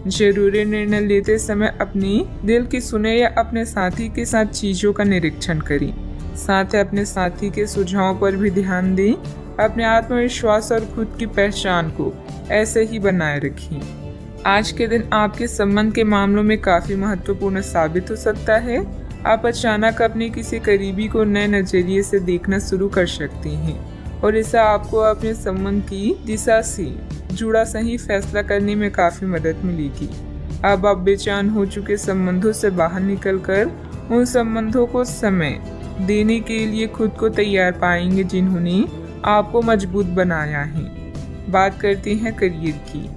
जरूरी निर्णय लेते समय अपने दिल की सुने या अपने साथी के साथ चीजों का निरीक्षण करें। साथ ही अपने साथी के सुझावों पर भी ध्यान दें। अपने आत्मविश्वास और खुद की पहचान को ऐसे ही बनाए रखें। आज के दिन आपके संबंध के मामलों में काफी महत्वपूर्ण साबित हो सकता है। आप अचानक अपने किसी करीबी को नए नजरिए से देखना शुरू कर सकते हैं और इससे आपको अपने संबंध की दिशा से जुड़ा सही फैसला करने में काफी मदद मिलेगी। अब आप बेचैन हो चुके संबंधों से बाहर निकलकर उन संबंधों को समय देने के लिए खुद को तैयार पाएंगे जिन्होंने आपको मजबूत बनाया है। बात करते हैं करियर की।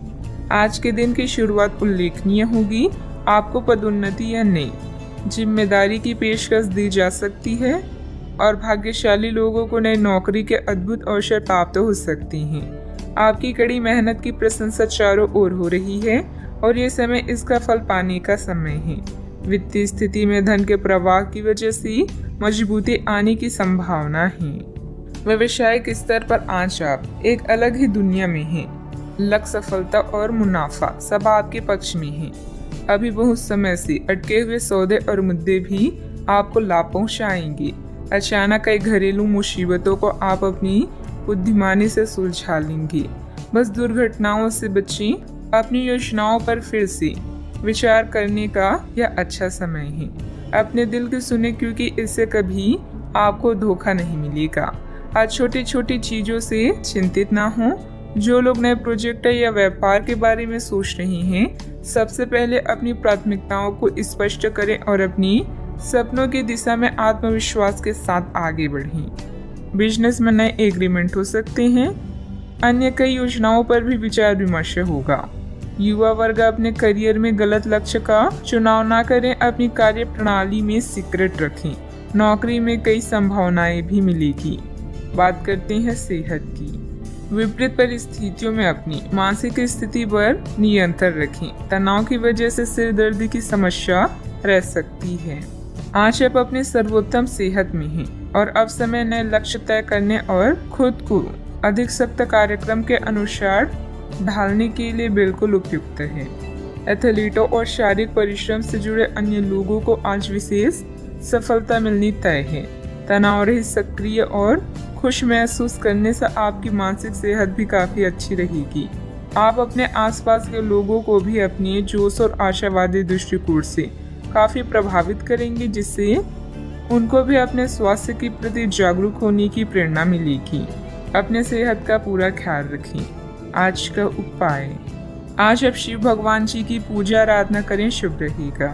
आज के दिन की शुरुआत उल्लेखनीय होगी। आपको पदोन्नति या नई जिम्मेदारी की पेशकश दी जा सकती है और भाग्यशाली लोगों को नई नौकरी के अद्भुत अवसर प्राप्त हो सकते हैं। आपकी कड़ी मेहनत की प्रशंसा चारों ओर हो रही है और ये समय इसका फल पाने का समय है। वित्तीय स्थिति में धन के प्रवाह की वजह से मजबूती आने की संभावना है। व्यवसायिक स्तर पर आज आप एक अलग ही दुनिया में हैं। लक्ष्य, सफलता और मुनाफा सब आपके पक्ष में है। अभी बहुत समय से अटके हुए सौदे और मुद्दे भी आपको लाभ पहुंचाएंगे। अचानक कई घरेलू मुसीबतों को आप अपनी बुद्धिमानी से सुलझा लेंगे। बस दुर्घटनाओं से बचें। अपनी योजनाओं पर फिर से विचार करने का यह अच्छा समय है। अपने दिल की सुने क्योंकि इससे कभी आपको धोखा नहीं मिलेगा। आज छोटी छोटी चीजों से चिंतित ना हो। जो लोग नए प्रोजेक्ट या व्यापार के बारे में सोच रहे हैं, सबसे पहले अपनी प्राथमिकताओं को स्पष्ट करें और अपनी सपनों की दिशा में आत्मविश्वास के साथ आगे बढ़ें। बिजनेस में नए एग्रीमेंट हो सकते हैं। अन्य कई योजनाओं पर भी विचार विमर्श होगा। युवा वर्ग अपने करियर में गलत लक्ष्य का चुनाव ना करें। अपनी कार्य प्रणाली में सीक्रेट रखें। नौकरी में कई संभावनाएं भी मिलेगी। बात करते हैं सेहत की। विपरीत परिस्थितियों में अपनी मानसिक स्थिति पर नियंत्रण रखें। तनाव की वजह से सिर दर्द की समस्या रह सकती है। आज आप अपने सर्वोत्तम सेहत में हैं और अब समय नए लक्ष्य तय करने और खुद को अधिक सख्त कार्यक्रम के अनुसार ढालने के लिए बिल्कुल उपयुक्त है। एथलीटों और शारीरिक परिश्रम से जुड़े अन्य लोगों को आज विशेष सफलता मिलनी तय है। तनाव रहित, सक्रिय और खुश महसूस करने से आपकी मानसिक सेहत भी काफी अच्छी रहेगी। आप अपने आसपास के लोगों को भी अपने जोश और आशावादी दृष्टिकोण से काफी प्रभावित करेंगे, जिससे उनको भी अपने स्वास्थ्य के प्रति जागरूक होने की प्रेरणा मिलेगी। अपने सेहत का पूरा ख्याल रखें। आज का उपाय, आज आप शिव भगवान जी की पूजा आराधना करें, शुभ रहेगा।